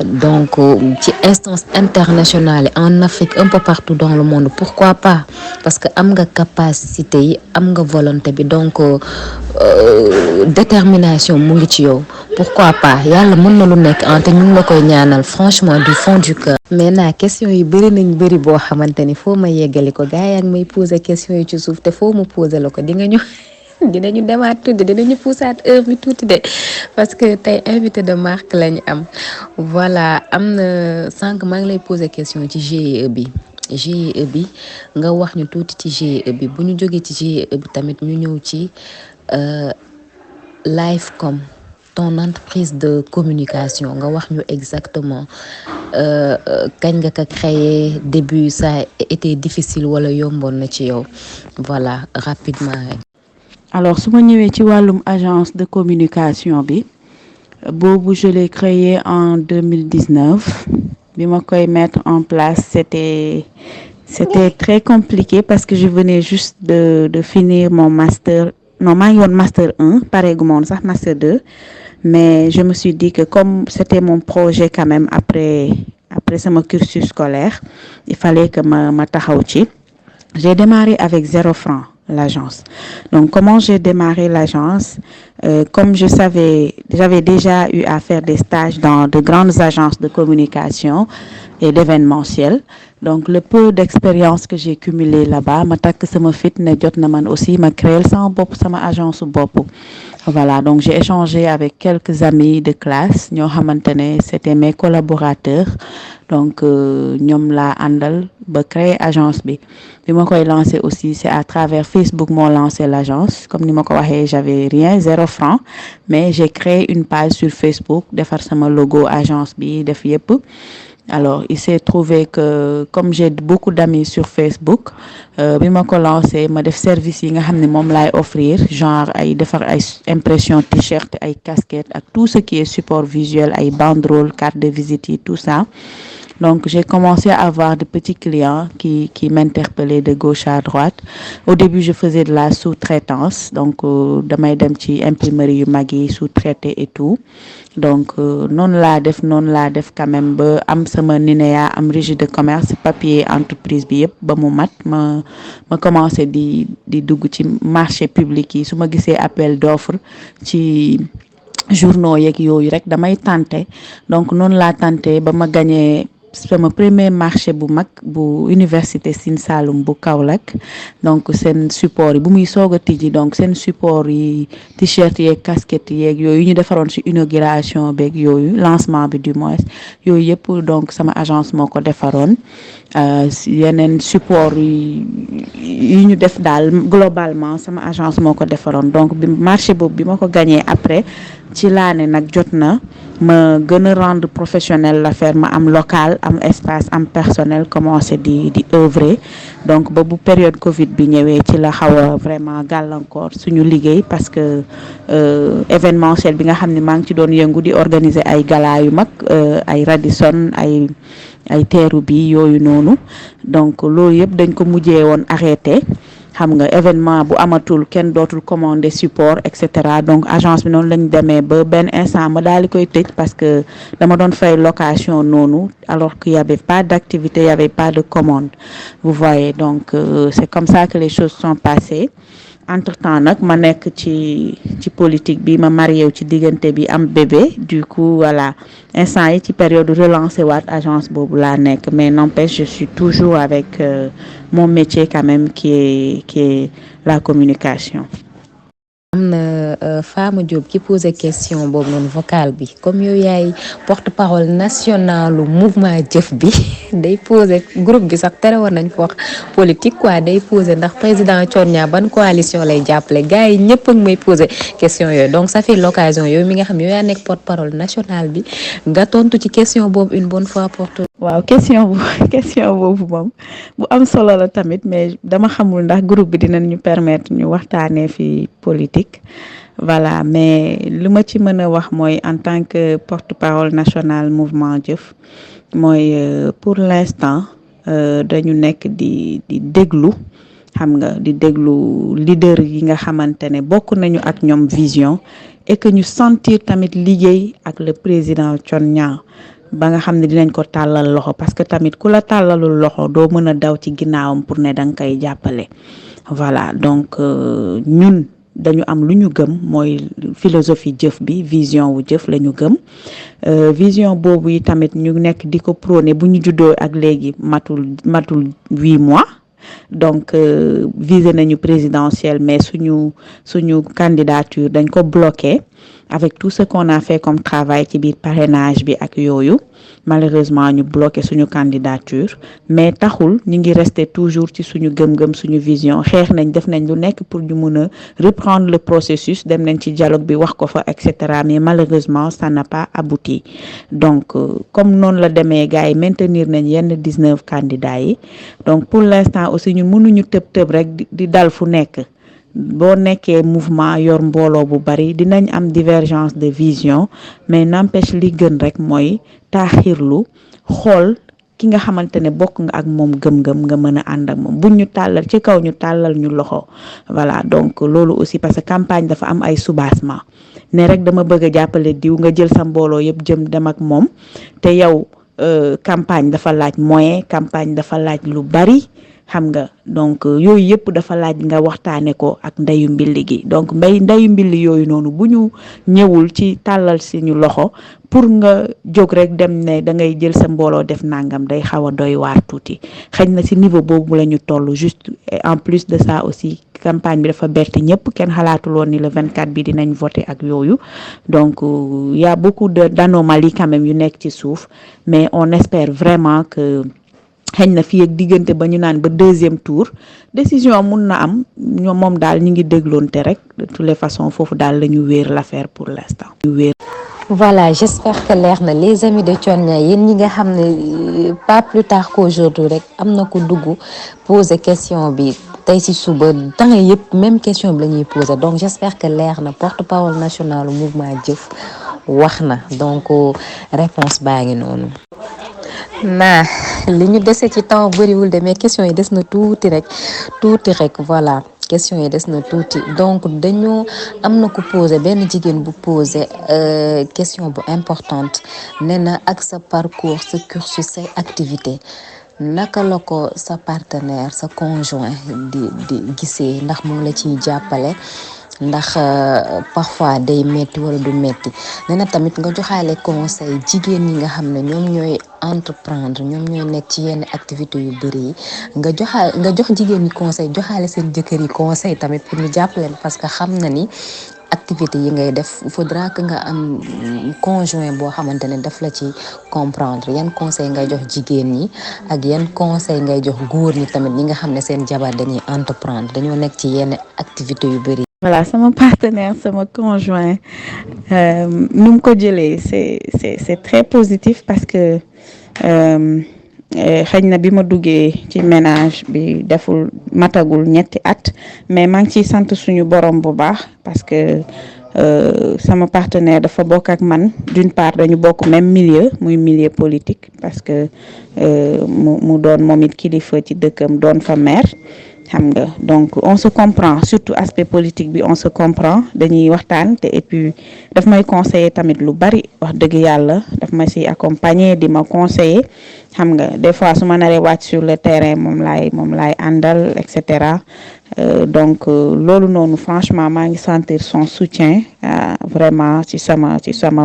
Speaker 3: donc ci instance internationale en Afrique un peu partout dans le monde pourquoi pas parce que am nga capacité yi am nga volonté bi donc détermination mu ngi ci yow pourquoi pas yàlla mën na lu nekk te ñu ngi la koy ñaanal franchement du fond du cœur. mais naa question yi bëri nañ bëri boo xamante ni foo ma yeggali ko gars yaa ngi may poser question yi ci suuf te foo ma poser la ko di nga ñu dinañu demaat tuuti dinañu puusaat heure bi tuuti de parce que tey invité de marque lañu am voilà am na sànq maa ngi lay poser question ci GIE bi nga wax ñu tuuti ci GIE bi bu ñu jógee ci GIE bi tamit ñu ñëw ci Lifecom ton entreprise de communication nga wax ñu exactement kañ nga ko créé début ça a été difficile wala yomboon na ci yow voilà rapidement rek.
Speaker 2: Alors su ma ñëwee ci wàllum agence de communication bi boobu je l'ai créé en 2019 bi ma koy mettre en place c'était très compliqué parce que je venais juste de finir mon master non maa ngi woon master 1 pareegu moon sax master 2 mais je me suis dit que comme c'était mon projet quand même après sama cursus scolaire il fallait que ma taxaw ci. J'ai démarré avec 0 franc l'agence. Donc, comment j'ai démarré l'agence? Comme j'avais déjà eu à faire des stages dans de grandes agences de communication et d'événementiel. Donc, le peu d'expérience que j'ai cumulé là-bas, ma takk sama fit ne jot na man aussi ma créer sama bopp sama agence bopp. Voilà, donc j'ai échangé avec quelques amis de classe ñoo xamante ne c'était mes collaborateurs. Donc ñoom laa àndal ba créer agence bi ma koy lancé aussi c'est à travers Facebook moo lancé l'agence comme ni ma ko waxee j'avais rien 0 franc mais j'ai créé une page sur Facebook defar sama logo agence bi def yépp. Alors il s'est trouvé que comme j'ai beaucoup d'amis sur Facebook bi ma ko lancé ma def service yi nga xam ne moom laay offrir genre ay defar ay impression t-shirt ay casquettes ak tout ce qui est support visuel ay banderoles carte de visite yi tout ça. Donc, j'ai commencé à avoir de petits clients qui m'interpellaient de gauche à droite. Au début, je faisais de la sous-traitance. Donc, damay dem ci imprimerie yu mag yi sous-traité et tout. Donc, noonu laa def quand même ba am sama NINEA am registre de commerce papier entreprise bi yëpp ba mu mat ma commencé di dugg ci marché public yi su ma gisee appel d'offre ci journaux yeeg yooyu rek damay tenter. Donc, noonu laa tenter ba ma gagné sama premier marché bu mag bu université Sine Saloum bu Kaolack donc seen support yi bu muy soog a tijji donc seen support yi t-shirt yeeg casquette yeeg yooyu ñu defaroon ci inauguration beeg yooyu lancement bi du moins yooyu yëpp donc sama agence moo ko defaroon yeneen support yi ñu def daal globalement sama agence moo ko defaroon donc bi marché boobu bi ma ko gagné après ci laa ne nag jot na ma gën a rendre professionnel l'affaire ma am local am espace am personnel commencé di œuvrer donc ba bu période Covid bi ñëwee ci la xaw a vraiment gàllankoor suñu liggéey parce que événementiel bi nga xam ne maa ngi ci doon yëngu di organiser ay gala yu mag ay Radisson ay teeru bi yooyu noonu donc loolu yëpp dañ ko mujjee woon arrêté. xam nga événement bu amatul kenn dootul commander support et cetera donc agence bi noonu lañ demee ba benn instant ma daal di koy tëj parce que dama doon fay location noonu alors qu'il y avait pas d'activité il y avait pas de commande vous voyez donc c'est comme ça que les choses sont passées. Entre-temps nag ma nekk ci politique bi ma marié wu ci diggante bi am bébé du coup voilà instant yi ci période relancer waat agence boobu laa nekk mais n'empêche je suis toujours avec mon métier quand même qui est la communication.
Speaker 3: am na Fama Diop ki posé question boobu noonu vocal bi comme yow yaay porte-parole nationalu mouvement jëf bi day posé groupe bi sax tere woon nañ ko wax politique quoi day posé ndax président Thionia ban coalition lay jàppale gars yi ñëpp ak may posé question yooyu donc ça fait l'occasion yow mi nga xam yow yaa nekk porte-parole nationale bi nga tontu ci question boobu une bonne fois pour toutes.
Speaker 2: waaw question boobu moom bu am solo la tamit mais dama xamul ndax groupe bi dinañ ñu permettre ñu waxtaanee fi politique voilà mais lu ma ci mën a wax mooy en tant que porte-parole nationale mouvement jëf mooy pour l'instant dañu nekk di déglu xam nga di déglu leader yi nga xamante ne bokk nañu ak ñoom vision et que ñu sentir tamit liggéey ak le président Thione Niang ba nga xam ne dinañ ko tàllal loxo parce que tamit ku la tàllalul loxo doo mën a daw ci ginnaawam pour ne danga koy jàppale. Voilà donc ñun dañu am lu ñu gëm mooy philosophie jëf bi vision wu jëf la ñu gëm vision boobu yi tamit ñu nekk di ko prôné bu ñu juddoo ak léegi matul 8 mois. Donc visé nañu présidentielle mais suñu candidature dañ ko bloqué avec tout ce qu'on a fait comme travail ci biir parrainage bi ak yooyu malheureusement ñu bloqué suñu candidature mais taxul ñu ngi rester toujours ci suñu gëm-gëm suñu vision xeex nañ def nañ lu nekk pour ñu mën a reprendre le processus dem nañ ci dialogue bi wax ko fa etc mais malheureusement ça n'a pas abouti donc comme noonu la demee gars yi maintenir nañ yenn 19 candidats yi donc pour l'instant aussi ñun mënuñu tëb rek di dal fu nekk boo nekkee mouvement yor mbooloo bu bari dinañ am divergence de vision mais n'empêche li gën rek mooy taaxirlu xool ki nga xamante ne bokk nga ak moom gëm-gëm nga mën a ànd ak moom buñ ñu tàllal ci kaw ñu tàllal ñu loxo voilà donc loolu aussi parce que campagne dafa am ay soubassement ne rek dama bëgg a jàppale diw nga jël sa mbooloo yëpp jëm dem ak moom te yow campagne dafa laaj moyen campagne dafa laaj lu bari xam nga donc yooyu yëpp dafa laaj nga waxtaane ko ak ndeyu mbilli gi donc ndeyu mbilli yooyu noonu bu ñu ñëwul ci tàllal suñu loxo pour nga jóg rek dem ne da ngay jël sa mbooloo def nangam day xaw a doy waar tuuti xëy na ci niveau boobu la ñu toll juste en plus de ça aussi campagne bi dafa bett ñëpp kenn xalaatul woon ni le 24 bi dinañ voter ak yooyu donc y a beaucoup d'anomalies quand même yu nekk ci suuf mais on espère vraiment que xëy na fii ak diggante ba ñu naan ba 2e tour décision mun na am ñoom moom daal ñu ngi dégloonte rek de toutes les façons foofu daal la ñu wéer l'affaire pour l'instant.
Speaker 3: Voilà, j'espère que leer na les amis de Thione Niang yéen ñi nga xam ne pas plus tard qu'aujourd'hui rek am na ko dugg poser question bi tey ci suba temps yëpp même question bi la ñuy poser donc j'espère que leer na porte-parole national mouvement jëf wax na donc réponse baa ngi noonu. naa li ñu dese ci temps bëriwul de mais question yi des na tuuti rek voilà question yi des na tuuti donc dañoo am na ku posé benn jigéen bu posé question bu importante nee na ak sa parcours sa cursus say activité naka la ko sa partenaire sa conjoint di gisee ndax mu ngi la ciy jàppale ndax parfois day metti wala du metti nee na tamit nga joxaale conseil jigéen ñi nga xam ne ñoom ñooy entreprendre ñoom ñooy nekk ci yenn activités yu bëri yi nga jox jigéen ñi conseil joxaale seen jëkkër yi conseil tamit pour ñu jàppaleen parce que xam na ni activité yi ngay def il faudra que nga am conjoint boo xamante ne daf la ci comprendre yan conseil ngay jox jigéen ñi ak yan conseil ngay jox góor ñi tamit ñi nga xam ne seen jabar dañuy entreprendre dañoo nekk ci yenn activité yu bëri.
Speaker 2: Voilà, sama partenaire, sama conjoint, nu mu ko jëlee c'est très positif parce que xëy na bi ma duggee ci ménage bi deful matagul ñetti at mais maa ngi ciy sant suñu borom bu baax parce que sama partenaire dafa bokk ak man d'une part dañu bokk même milieu muy milieu politique parce que mu doon moom it kilifa ci dëkkam doon fa maire. xam nga donc on se comprend surtout aspect politique bi on se comprend dañuy waxtaan te et puis daf may conseiller tamit lu bari wax dëgg yàlla daf ma ci accompagner di ma conseiller xam nga des fois su ma naree wàcc sur le terrain moom laay àndal et cetera donc loolu noonu franchement maa ngi sentir son soutien vraiment ci sama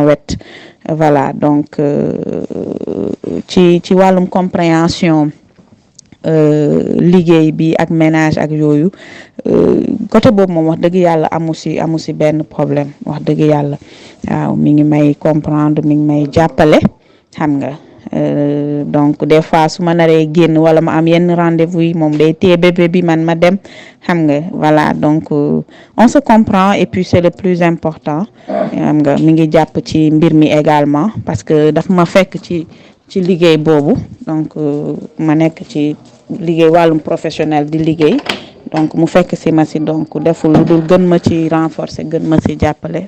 Speaker 2: wet voilà donc ci wàllum compréhension liggéey bi ak ménage ak yooyu côté boobu moom wax dëgg yàlla amu si benn problème wax dëgg yàlla waaw mi ngi may comprendre mi ngi may jàppale xam nga donc des fois su ma naree génn wala ma am yenn rendez-vous yi moom day téye bébé bi man ma dem xam nga voilà donc on se comprend et puis c'est le plus important xam nga mi ngi jàpp ci mbir mi également parce que daf ma fekk ci liggéey boobu donc ma nekk ci liggéey wàllum professionnel di liggéey donc mu fekk si ma si donc deful lu dul gën ma ci renforcer gën ma si jàppale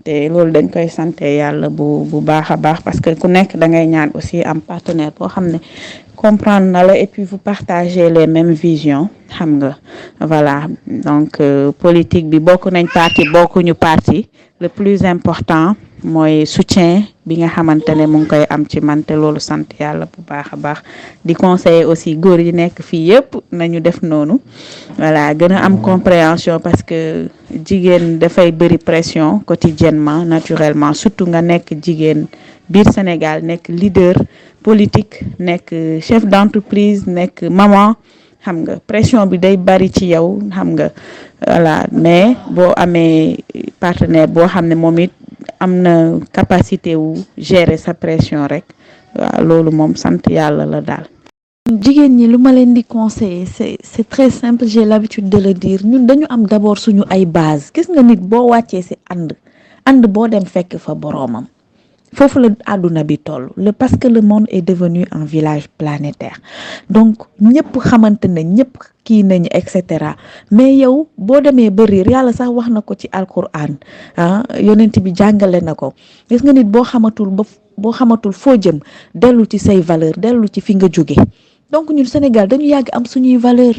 Speaker 2: te loolu dañ koy sante yàlla bu baax a baax parce que ku nekk da ngay ñaan aussi am partenaire boo xam ne comprendre na la et puis vous partagez les mêmes visions xam nga voilà donc politique bi bokk nañ parti bokkuñu parti le plus important mooy soutien bi nga xamante ne mu ngi koy am ci man te loolu sant yàlla bu baax a baax di conseiller aussi góor yi nekk fii yëpp nañu def noonu voilà gën a am compréhension parce que jigéen dafay bëri pression quotidiennement naturellement surtout nga nekk jigéen biir Sénégal nekk leader politique nekk chef d'entreprise nekk maman xam nga pression bi day bari ci yow xam nga voilà mais boo amee partenaire boo xam ne moom it am na capacité wu gérer sa pression rek waaw loolu moom sant yàlla la daal.
Speaker 4: jigéen ñi lu ma leen di conseiller c'est très simple, j'ai l'habitude de le dire ñun dañu am d'abord suñu ay base gis nga nit boo wàccee ci ànd boo dem fekk fa boroomam foofu la àdduna bi toll parce que le monde est devenu un village planétaire donc ñëpp xamante ne ñëpp kii nañu et cetera mais yow boo demee ba riir yàlla sax wax na ko ci alquran yonent bi jàngale na ko gis nga nit boo xamatul foo jëm dellu ci say valeur dellu ci fi nga jóge donc ñun Sénégal dañu yàgg am suñuy valeur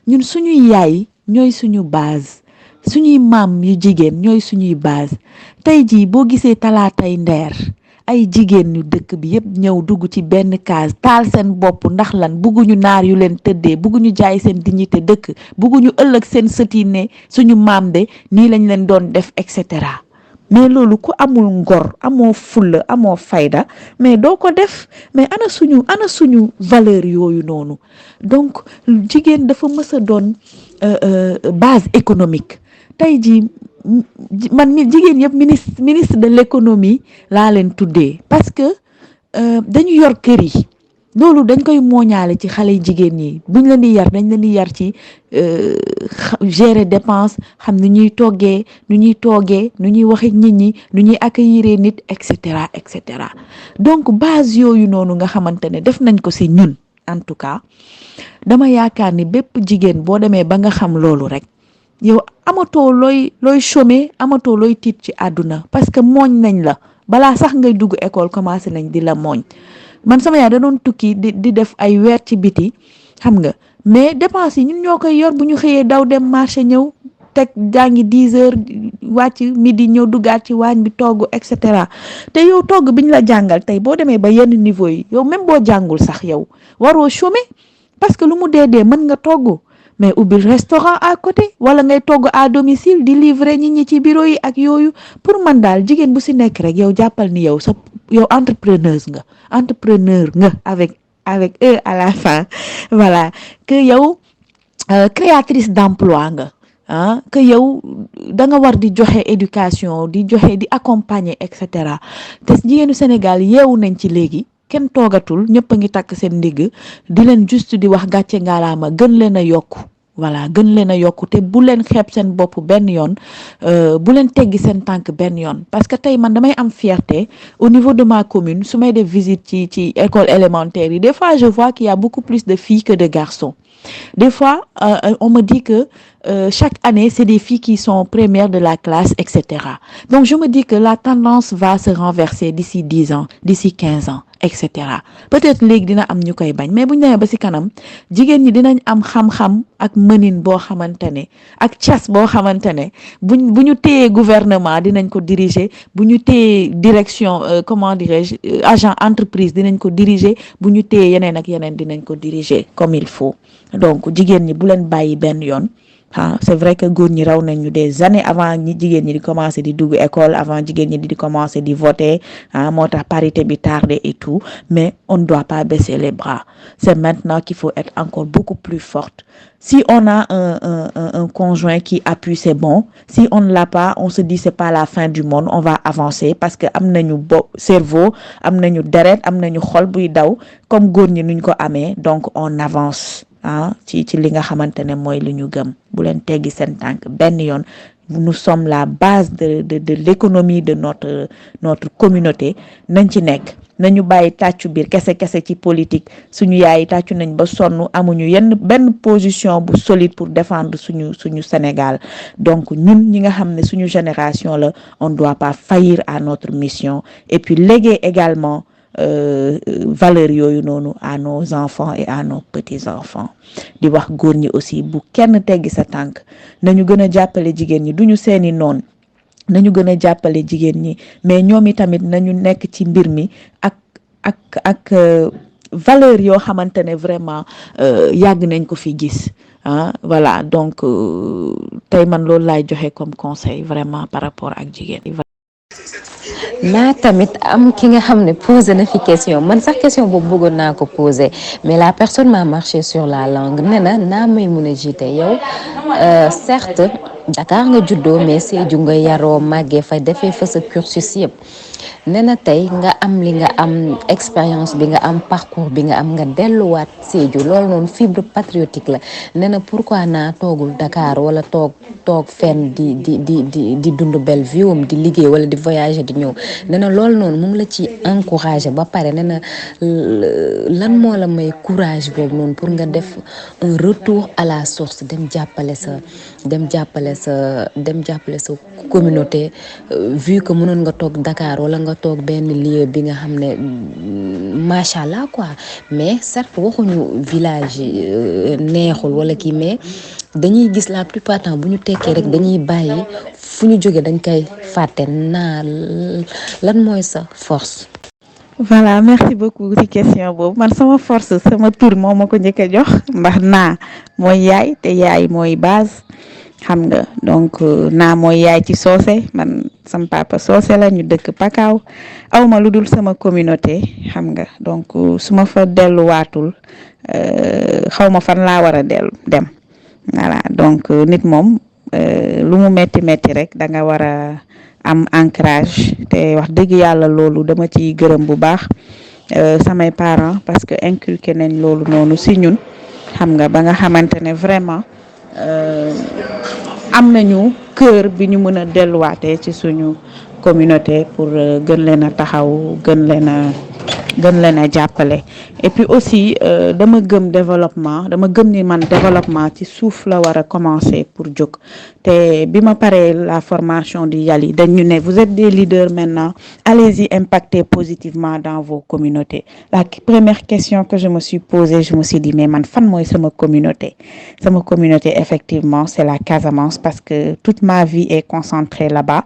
Speaker 4: ñun suñuy yaay ñooy suñu base suñuy maam yu jigéen ñooy suñuy base tey jii boo gisee talaatay ndeer ay jigéen ñu dëkk bi yëpp ñëw dugg ci benn case taal seen bopp ndax lan bugguñu naar yu leen tëddee bugguñu jaay seen dignité dëkk bugguñu ëllëg seen sëti ne suñu maam de nii lañ leen doon def et cetera mais loolu ku amul ngor amoo fulla amoo fayda mais doo ko def mais ana suñu valeur yooyu noonu donc jigéen dafa mës a doon base économique tey jii man mi jigéen yëpp ministre de l'économie laa leen tuddee parce que dañu yor kër yi loolu dañ koy mooñaale ci xale jigéen ñi buñ leen di yar dañ leen di yar ci gérer dépense xam nu ñuy toggee nu ñuy waxe nit ñi nu ñuy accueillir nit et cetera et cetera donc base yooyu noonu nga xamante ne def nañ ko ci ñun en tout cas dama yaakaar ni bépp jigéen boo demee ba nga xam loolu rek yow amatoo looy chômer amatoo looy tiit ci àdduna parce que mooñ nañ la balaa sax ngay dugg école commencé nañ di la mooñ man sama yaay da doon tukki di def ay weer ci biti xam nga mais dépense yi ñun ñoo koy yor bu ñu xëyee daw dem marché ñëw teg jàngi 10 heures wàcc midi ñëw duggaat ci waañ bi togg et cetera te yow togg bi ñu la jàngal tey boo demee ba yenn niveau yi yow même boo jàngul sax yow waroo chômer parce que lu mu dee mën nga togg mais ubbil restaurant à côté wala ngay togg à domicile di livrer nit ñi ci bureau yi ak yooyu pour man daal jigéen bu ci nekk rek yow jàppal ni yow entrepreneur nga avec eux à la fin voilà que yow créatrice d'emploi nga que yow da nga war di joxe éducation di joxe di accompagner et cetera te jigéenu Sénégal yeewu nañ ci léegi kenn toogatul ñëpp a ngi takk seen ndigg di leen juste di wax gàcce ngaalaama gën leen a yokku voilà gën leen a yokku te bu leen xeeb seen bopp benn yoon bu leen teggi seen tànk benn yoon parce que tey man damay am fierté au niveau de ma commune su may def visite ci école élémentaire yi des fois je vois qu'il y a beaucoup plus de filles que de garçons des fois on me dit que chaque année c'est des filles qui sont premières de la classe et cetera donc je me dis que la tendance va se renverser d'ici 10 ans d'ici 15 ans et cetera peut-être léegi dina am ñu koy bañ mais bu ñu demee ba ci kanam jigéen ñi dinañ am xam-xam ak mënin boo xamante ne ak cas boo xamante ne bu ñu téyee gouvernement dinañ ko diriger bu ñu téyee direction comment dirais-je agent entreprise dinañ ko diriger bu ñu téyee yeneen ak yeneen dinañ ko diriger comme il faut donc jigéen ñi bu leen bàyyi benn yoon. C'est vrai que góor ñi raw nañu des années avant ñi jigéen ñi di commencer di dugg école avant jigéen ñi di commencer di voter moo tax parité bi tardé et tout mais on ne doit pas baisser les bras c'est maintenant qu'il faut être encore beaucoup plus forte si on a un conjoint qui appuie c'est bon si on ne l'a pas on se dit c'est pas la fin du monde on va avancer parce que am nañu cerveau am nañu deret am nañu xol buy daw comme góor ñi nuñ ko amee donc on avance ci li nga xamante ne mooy li ñu gëm bu leen teggi seen tànk benn yoon nous sommes la base de l'économie de notre communauté nañ ci nekk nañu bàyyi tàccu biir kese ci politique suñu yaay tàccu nañ ba sonn amuñu benn position bu solide pour défendre suñu Sénégal donc ñun ñi nga xam ne suñu génération la on ne doit pas faillir à notre mission et puis léguer également valeurs yooyu noonu à nos enfants et à nos petits-enfants di wax góor ñi aussi bu kenn teggi sa tànk nañu gën a jàppale jigéen ñi duñu seeni noon nañu gën a jàppale jigéen ñi mais ñoom i tamit nañu nekk ci mbir mi ak valeur yoo xamante ne vraiment yàgg nañ ko fi gis voilà donc tey man loolu laay joxe comme conseil vraiment par rapport ak jigéen yi.
Speaker 3: naa tamit am ki nga xam ne posé na fi question man sax question boobu bëggoon naa ko posé mais la personne m'a marché sur la langue ne na naa may mun a jiite yow certes Dakar nga juddoo mais Sédhiou nga yaroo màggee fa defee fa sa cursus yëpp nee na tey nga am li nga am expérience bi nga am parcours bi nga am nga delluwaat Sédhiou loolu noonu fibre patriotique la nee na pourquoi naa toogul Dakar wala toog fenn di dund belle vie am di liggéey wala di voyager di ñëw nee na loolu noonu mu ngi la ci encouragé ba pare nee na lan moo la may courage boobu noonu pour nga def un retour à la source dem jàppale sa communauté vu que mënoon nga toog Dakar wala nga toog benn lieu bi nga xam ne macha allah quoi mais certes waxuñu village neexul wala kii mais dañuy gis la plupart temps bu ñu tekkee rek dañuy bàyyi fu ñu jóge dañ koy fàtte naa lan mooy sa force.
Speaker 4: voilà merci beaucoup ci question boobu man sama force sama tur moo ma ko njëkk a jox ndax naa mooy yaay te yaay mooy base xam nga donc naa mooy yaay ci soose man sama papa soose la ñu dëkk Pakaaw awma lu dul sama communauté xam nga donc su ma fa delluwaatul xaw ma fan laa war a dem voilà donc nit moom lu mu metti rek da nga war a am ancrage te wax dëgg yàlla loolu dama ciy gërëm bu baax samay parents parce que inculqué nañ loolu noonu si ñun xam nga ba nga xamante ne vraiment am nañu cœur bi ñu mën a delluwaatee ci suñu communauté pour gën leen a taxaw gën leen a jàppale et puis aussi dama gëm ni man développement ci suuf la war a commencer pour jóg te bi ma paree la formation di Yali dañu ne vous êtes des leaders maintenant allez-y impacter positivement dans vos communautés. La première question que je me suis posée je me suis dit mais man fan mooy sama communauté effectivement c'est la Casamance parce que toute ma vie est concentrée là-bas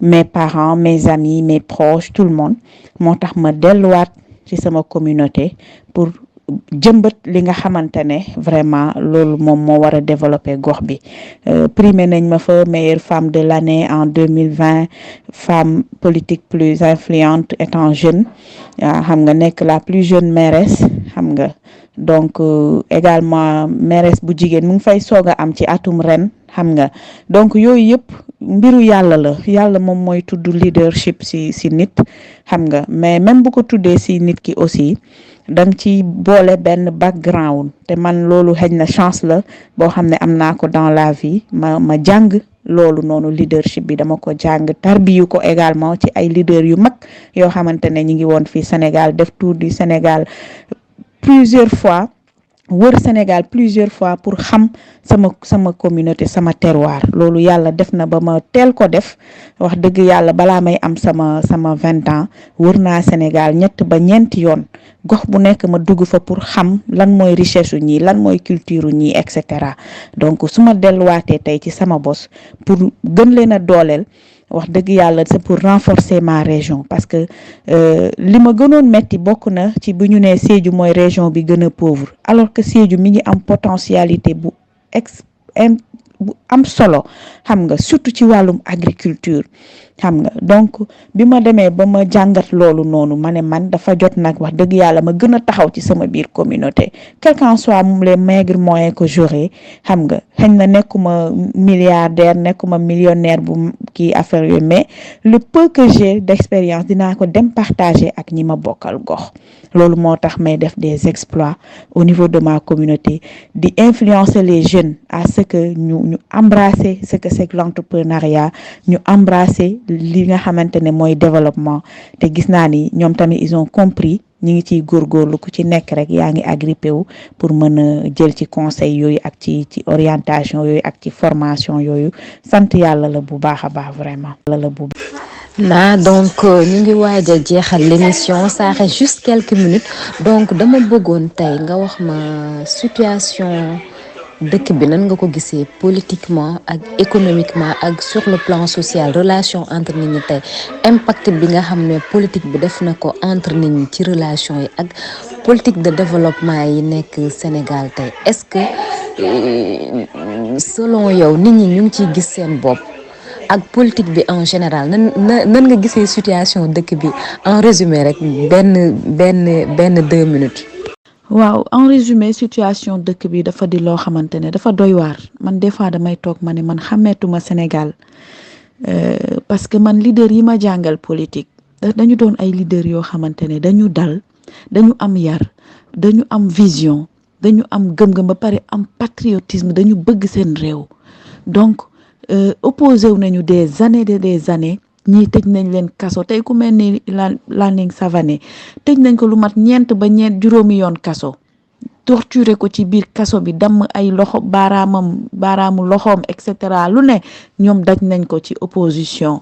Speaker 4: mes parents mes amis mes proches tout le monde moo tax ma delluwaat ci sama communauté pour jëmbat li nga xamante ne vraiment loolu moom moo war a développer gox bi primé nañ ma fa meilleure femme de l'année en 2020 femme politique plus influente étant jeune xam nga nekk la plus jeune mairesse xam nga donc également mairesse bu jigéen mu ngi fay soog a am ci atum ren xam nga donc yooyu yëpp mbiru yàlla moom mooy tudd leadership si nit xam nga mais même bu ko tuddee si nit ki aussi danga ci boole benn background te man loolu xëy na chance la boo xam ne am naa ko dans la vie ma jàng loolu noonu leadership bi dama ko jàng tarbiyu ko également ci ay leader yu mag yoo xamante ne ñi ngi woon fii Sénégal def tour du Sénégal plusieurs fois pour xam sama communauté sama terroir loolu yàlla def na ba ma teel ko def wax dëgg yàlla balaa may am sama 20 ans wër naa Sénégal 3 ba 4 yoon gox bu nekk ma dugg fa pour xam lan mooy richesse u ñii lan mooy culture u ñii et cetera donc su ma delluwaatee tey ci sama bos pour gën leen a dooleel wax dëgg yàlla c'est pour renforcer ma région parce que li ma gënoon metti bokk na ci bu ñu nee Sédhiou mooy région bi gën a pauvre alors que Sédhiou mi ngi am potentialité bu am solo xam nga surtout ci wàllum agriculture xam nga donc bi ma demee ba ma jàngat loolu noonu ma ne man dafa jot nag wax dëgg yàlla ma gën a taxaw ci sama biir communauté quel qu'en soit les maigres moyens que j'aurai xam nga xëy na nekkuma milliardaire nekkuma millionnaire bu kii affaire yooyu mais le peu que j'ai d'expérience dinaa ko dem partager ak ñi ma bokkal gox loolu moo tax may def des exploits au niveau de ma communauté di influencer les jeunes à ce que ñu embrasser ce que c'est l'entrepreneuriat ñu embrasser li nga xamante ne mooy développement te gis naa ni ñoom tamit ils ont compris ñi ngi ciy góorgóorlu ku ci nekk rek yaa ngi agrippé wu pour mën a jël ci conseil yooyu ak ci orientation yooyu ak ci formation yooyu sant yàlla la bu baax a baax vraiment
Speaker 3: naa donc ñu ngi waaj a jeexal l'émission ça reste juste quelques minutes donc dama bëggoon tey nga wax ma situation dëkk bi nan nga ko gisee politiquement ak économiquement ak sur le plan social relation entre nit ñi tey impact bi nga xam ne politique bi def na ko entre nit ñi ci relation yi ak politique de développement yi nekk Sénégal tey est-ce que selon yow nit ñi ñu ngi ciy gis seen bopp ak politique bi en général nan nga gisee situation dëkk bi en résumé rek benn 2 minutes.
Speaker 4: waaw en résumé situation dëkk bi dafa di loo xamante ne dafa doy waar man des fois damay toog ma ne man xàmmeetuma Sénégal parce que man leader yi ma jàngal politique dañu doon ay leader yoo xamante ne dañu dal dañu am yar dañu am vision dañu am gëm-gëm ba pare am patriotisme dañu bëgg seen réew donc opposé wu nañu des années ñii tëj nañ leen kaso tey ku mel ni Landing Savané tëj nañ ko lu mat ñeent ba juróomi yoon kaso torturé ko ci biir kaso bi damm ay loxo baaraamu loxoom et cetera lu ne ñoom daj nañ ko ci opposition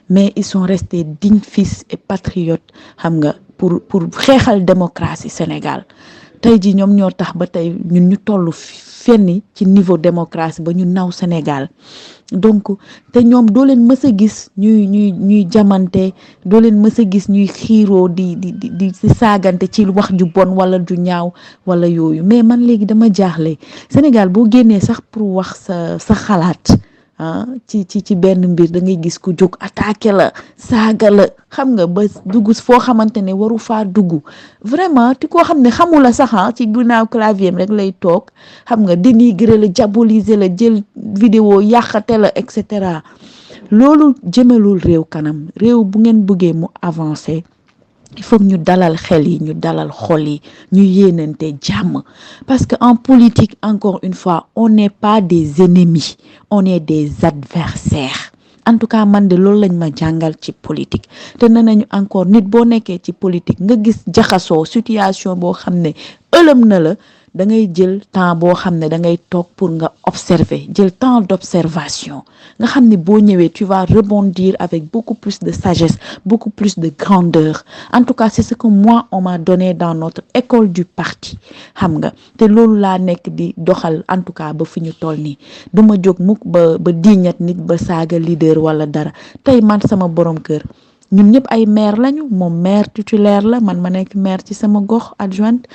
Speaker 4: mais ils sont restés dignes fils et patriotes xam nga pour xeexal démocratie Sénégal tey ji ñoom ñoo tax ba tey ñun ñu toll fenn ci niveau démocratie ba ñu naw Sénégal donc te ñoom doo leen mës a gis ñuy jamante doo leen mës a gis ñuy xiiroo di saagante ci wax ju bon wala ju ñaaw wala yooyu mais man léegi dama jaaxle Sénégal boo génnee sax pour wax sa xalaat ci benn mbir da ngay gis ku jóg attaqué la saaga la xam nga ba dugg foo xamante ne waru faa dugg vraiment ti koo xam ne xamula sax ci ginnaaw clavier rek lay toog xam nga dénigrer la diaboliser la jël vidéo yàqate la et cetera loolu jëmelul réew kanam réew bu ngeen bëggee mu avancer il faut ñu dalal xel yi ñu dalal xol yi ñu yéenante jàmm parce que en politique encore une fois on n'est pas des ennemis on est des adversaires en tout cas man de loolu lañ ma jàngal ci politique te nee nañu encore nit boo nekkee ci politique nga gis jaxasoo situation boo xam ne ëlëm na la da ngay jël temps boo xam ne da ngay toog pour nga observer jël temps d'observation nga xam ne boo ñëwee tu vas rebondir avec beaucoup plus de sagesse beaucoup plus de grandeur en tout cas c'est ce que moi on m'a donné dans notre école du parti xam nga te loolu laa nekk di doxal en tout cas ba fi ñu toll nii du ma jóg mukk ba diñat nit ba saaga leader wala dara tey man sama borom kër ñun ñëpp ay maire lañu moom maire titulaire la man ma nekk maire ci sama gox adjointe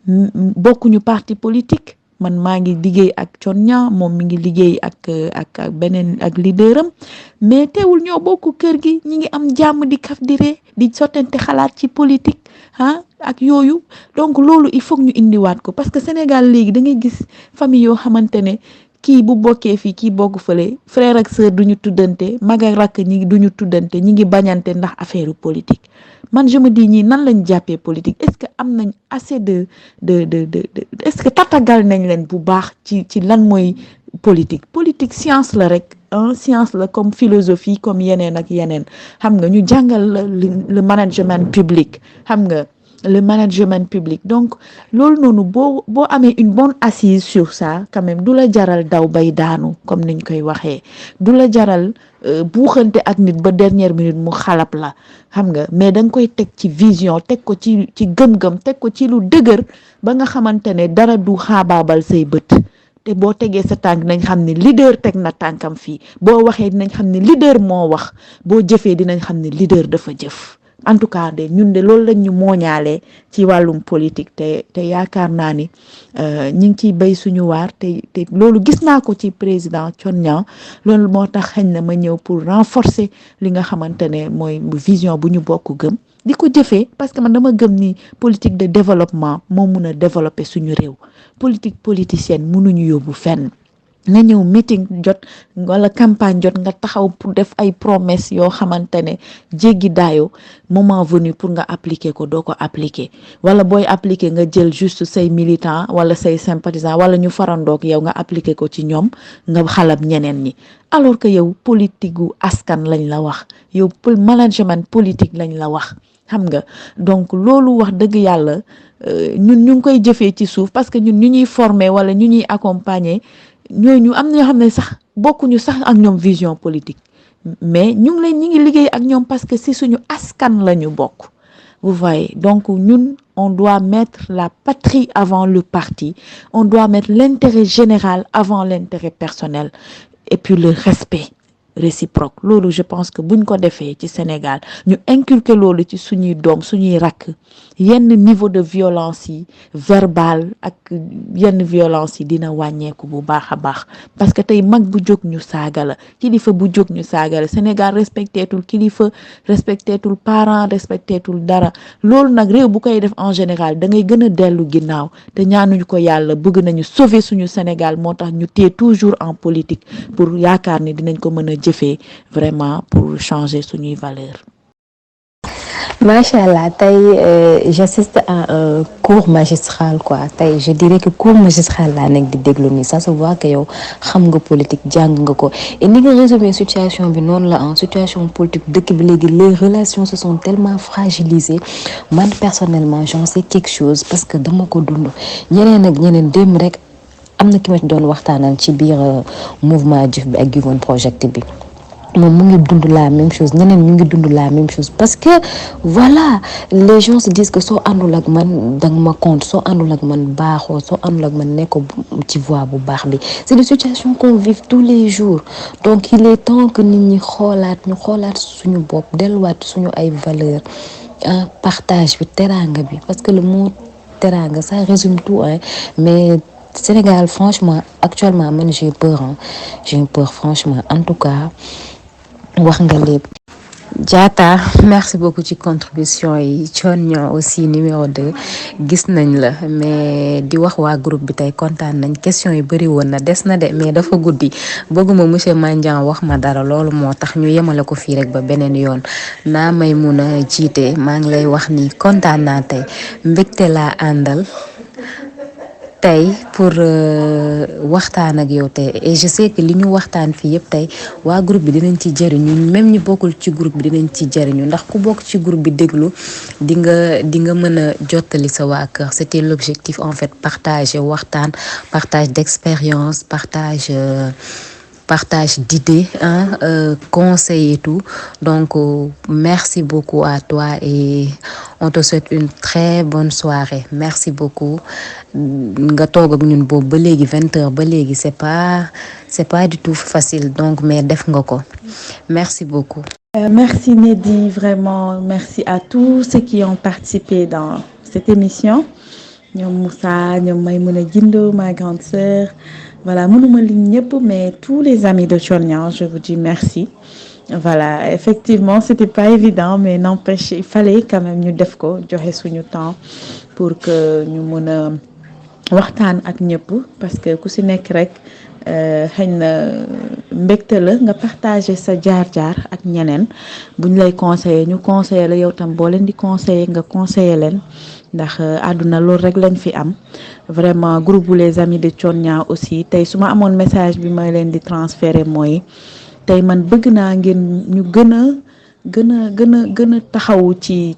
Speaker 4: bokkuñu parti politique man maa ngi liggéey ak Thionia moom mi ngi liggéey ak beneen ak leaderam mais teewul ñoo bokk kër gi ñi ngi am jàmm di kaf di ree di sottante xalaat ci politique ak yooyu donc loolu il faut ñu indiwaat ko parce que Sénégal léegi da ngay gis famille yoo xamante ne kii bu bokkee fii kii bokk fële frère ak sœur duñu tuddante mag ak rakk ñi duñu tuddante ñi ngi bañante ndax affaire politique man je me dis ñii nan lañ jàppee politique est-ce que am nañ assez de est-ce que tatagal nañ leen bu baax ci lan mooy politique science la rek science la comme philosophie comme yeneen ak yeneen xam nga ñu jàngal le management public xam nga le management public donc loolu noonu boo amee une bonne assise sur ça quand même du la jaral daw bay daanu comme niñ koy waxee du la jaral buuxante ak nit ba dernière minute mu xalab la xam nga mais da nga koy teg ci vision teg ko ci gëm-gëm teg ko ci lu dëgër ba nga xamante ne dara du xaabaabal say bët te boo tegee sa tànk dinañ xam ne leader teg na tànkam fii boo waxee dinañ xam ne leader moo wax boo jëfee dinañ xam ne leader dafa jëf en tout cas de ñun de loolu lañ ñu mooñaalee ci wàllum politique te yaakaar naa ni ñi ngi ciy béy suñu waar te loolu gis naa ko ci président Thionia loolu moo tax xëy na ma ñëw pour renforcer li nga xamante ne mooy vision bu ñu bokk gëm di ko jëfee parce que man dama gëm ni politique de développement moo mun a développer suñu réew politique politicienne mënuñu yóbbu fenn nga ñëw meeting jot wala campagne jot nga taxaw pour def ay promesses yoo xamante ne jéggi daayo moment venu pour nga appliquer ko doo ko appliquer wala booy appliquer nga jël juste say militants wala say sympathisants wala ñu farandoog yow nga appliquer ko ci ñoom nga xalab ñeneen ñi alors que yow politique gu askan lañ la wax yow management politique lañ la wax xam nga donc loolu wax dëgg yàlla ñun ñu ngi koy jëfee ci suuf parce que ñun ñu ñuy former wala ñu ñuy accompagner ñooñu am na ñoo xam ne sax bokkuñu sax ak ñoom vision politique mais ñu ngi liggéey ak ñoom parce que si suñu askan la ñu bokk vous voyez. Donc ñun on doit mettre la patrie avant le parti, on doit mettre l'intérêt général avant l'intérêt personnel et puis le respect réciproque. Loolu je pense que buñ ko defee ci Sénégal ñu inculquer loolu ci suñuy doom suñuy rakk, yenn niveau de violence yi verbal ak yenn violence yi dina wàññeeku bu baax a baax, parce que tey mag bu jóg ñu saaga la, kilifa bu jóg ñu saaga la. Sénégal respecteetul kilifa, respecteetul parent, respecteetul dara. Loolu nag réew bu koy def en général da ngay gën a dellu ginnaaw, te ñaanuñu ko yàlla, bëgg nañu sauver suñu Sénégal, moo tax ñu téye toujours en politique pour yaakaar ni dinañ ko mën a jëfee vraiment pour changer suñuy valeur.
Speaker 3: Machallah, j'assiste à un cours magistral quoi. Je dirais que cours magistral là nek di déglu ni, ça se voit que yow xam nga politique, jàng nga ko. Et ni nga résumé situation bi non la en situation politique dëkk bi légui les relations se sont tellement fragilisées. Man personnellement, j'en sais quelque chose parce que dama ko dund. Ñeneen ak ñeneen dem rek amna ki ma ci doon waxtaanal ci biir mouvement Jëf bi ak Givon Project bi. moom mu ngi dund la même chose, ñeneen ñu ngi dund la même chose, parce que voilà, les gens se disent que soo àndul ak man danga ma compte, soo àndul ak man baaxoo, soo àndul ak man nekko ci voie bu baax bi. C'est des situations qu'on vit tous les jours. Donc il est temps que nit ñi ñu xoolaat suñu bopp, delluwaat suñu ay valeurs, partage bi, teranga bi, parce que le mot teranga ça résume tout, hein. Mais Sénégal, franchement, actuellement, man, j'ai peur, hein. J'ai peur, franchement. En tout cas, wax nga lépp. Diatta, merci beaucoup ci contribution yi. Thionnion aussi numéro 2 gis nañ la, mais di wax waa groupe bi tey kontaan nañ. Question yi bëri woon na, des na de mais dafa guddi. Bëgguma monsieur Mandiang wax ma dara, loolu moo tax ñu yemale ko fii rek ba beneen yoon. Naa may mun a jiite, maa ngi lay wax ni kontaan naa tey, mbégte laa àndal tey pour waxtaan ak yow tey, et je sais que li ñu waxtaan fii yëpp tey waa groupe bi dinañ ci jëriñu, même ñu bokkul ci groupe bi dinañ ci jëriñu, ndax ku bokk ci groupe bi déglu di nga mën a jottali sa waa kër. C'était l'objectif en fait, partager waxtaan, partage d'expérience, partage d'idées, hein, conseils et tout. Donc merci beaucoup à toi et on te souhaite une très bonne soirée. Merci beaucoup. Nga toog ak ñun boobu ba léegi 20h ba léegi c'est pas du tout facile, donc mais def nga ko. Merci beaucoup.
Speaker 4: Merci Nedi, vraiment merci à tous ceux qui ont participé dans cette émission. Ñoom Moussa, ñoom Maïmouna Guindo, ma grande sœur. Voilà, mënuma lim ñëpp, mais tous les amis de Thionnion, je vous dis merci. Voilà, effectivement, c'était pas évident, mais n'empêche, il fallait quand même ñu def ko, joxe suñu temps pour que ñu mën a waxtaan ak ñëpp, parce que ku ci nekk rek xëy na mbégte la nga partager sa jaar-jaar ak ñeneen. Buñ lay conseiller ñu conseiller la, yow tam boo leen di conseiller nga conseiller leen, ndax àdduna loolu rek lañ fi am. Vraiment groupe bu les amis de Thionnion aussi tey su ma amoon message bi may leen di transférer mooy tey man bëgg naa ngeen ñu gën a taxawu ci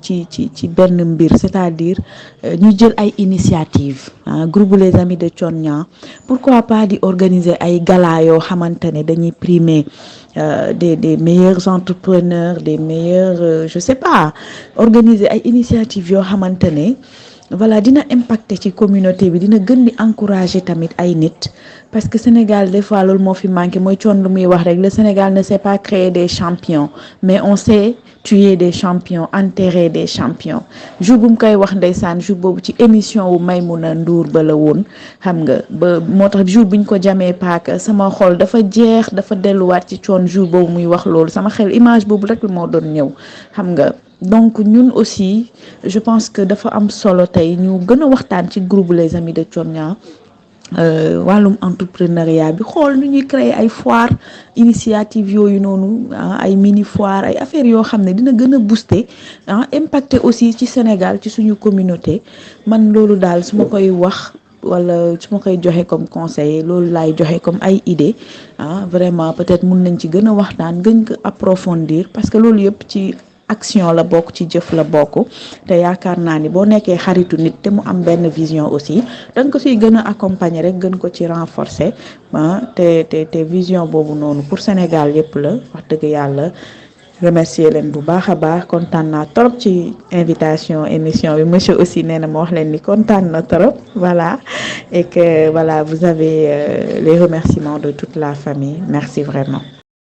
Speaker 4: benn mbir, c'est-à-dire ñu jël ay initiative, groupe bu les amis de Thionnion, pourquoi pas di organiser ay gala yoo xamante ne dañuy primer des meilleurs entrepreneurs, des meilleurs je sais pas, organiser ay initiative yoo xamante ne voilà dina impacter ci communauté bi, dina gën di encourager tamit ay nit, parce que Sénégal des fois loolu moo fi manqué, mooy coon lu muy wax rek, le Sénégal ne sait pas créer des champions, mais on sait tuer des champions, enterrer des champions. Jour bu mu koy wax ndeysaan, jour boobu ci émission wu Maïmouna Ndour ba la woon, xam nga, ba moo tax jour buñ ko jamee paaka sama xol dafa jeex, dafa delluwaat ci coon jour boobu muy wax loolu, sama xel image boobu rek moo doon ñëw, xam nga. Donc ñun aussi je pense que dafa am solo tey ñu gën a waxtaan ci groupe les amis de Thionnion, wàllum entrepreneuriat bi, xool nu ñuy créer ay foire, initiative yooyu noonu, ay mini foire, ay affaires yoo xam ne dina gën a booster, impacter aussi ci Sénégal, ci suñu communauté. Man loolu daal su ma koy wax wala su ma koy joxe comme conseil, loolu laay joxe comme ay idée, vraiment peut-être mun nañ ci gën a waxtaan, gën ko approfondir, parce que loolu yëpp ci action la bokk, ci jëf la bokk. Te yaakaar naa ni boo nekkee xaritu nit te mu am benn vision aussi danga ko siy gën a accompagner rek, gën ko ci renforcer, te vision boobu noonu pour Sénégal yëpp la, wax dëgg yàlla remercier leen bu baax a baax kontaan naa trop ci invitation émission bi monsieur aussi nee na ma wax leen ni kontaan na trop voilà et que voilà vous avez les remerciements de toute la famille merci vraiment.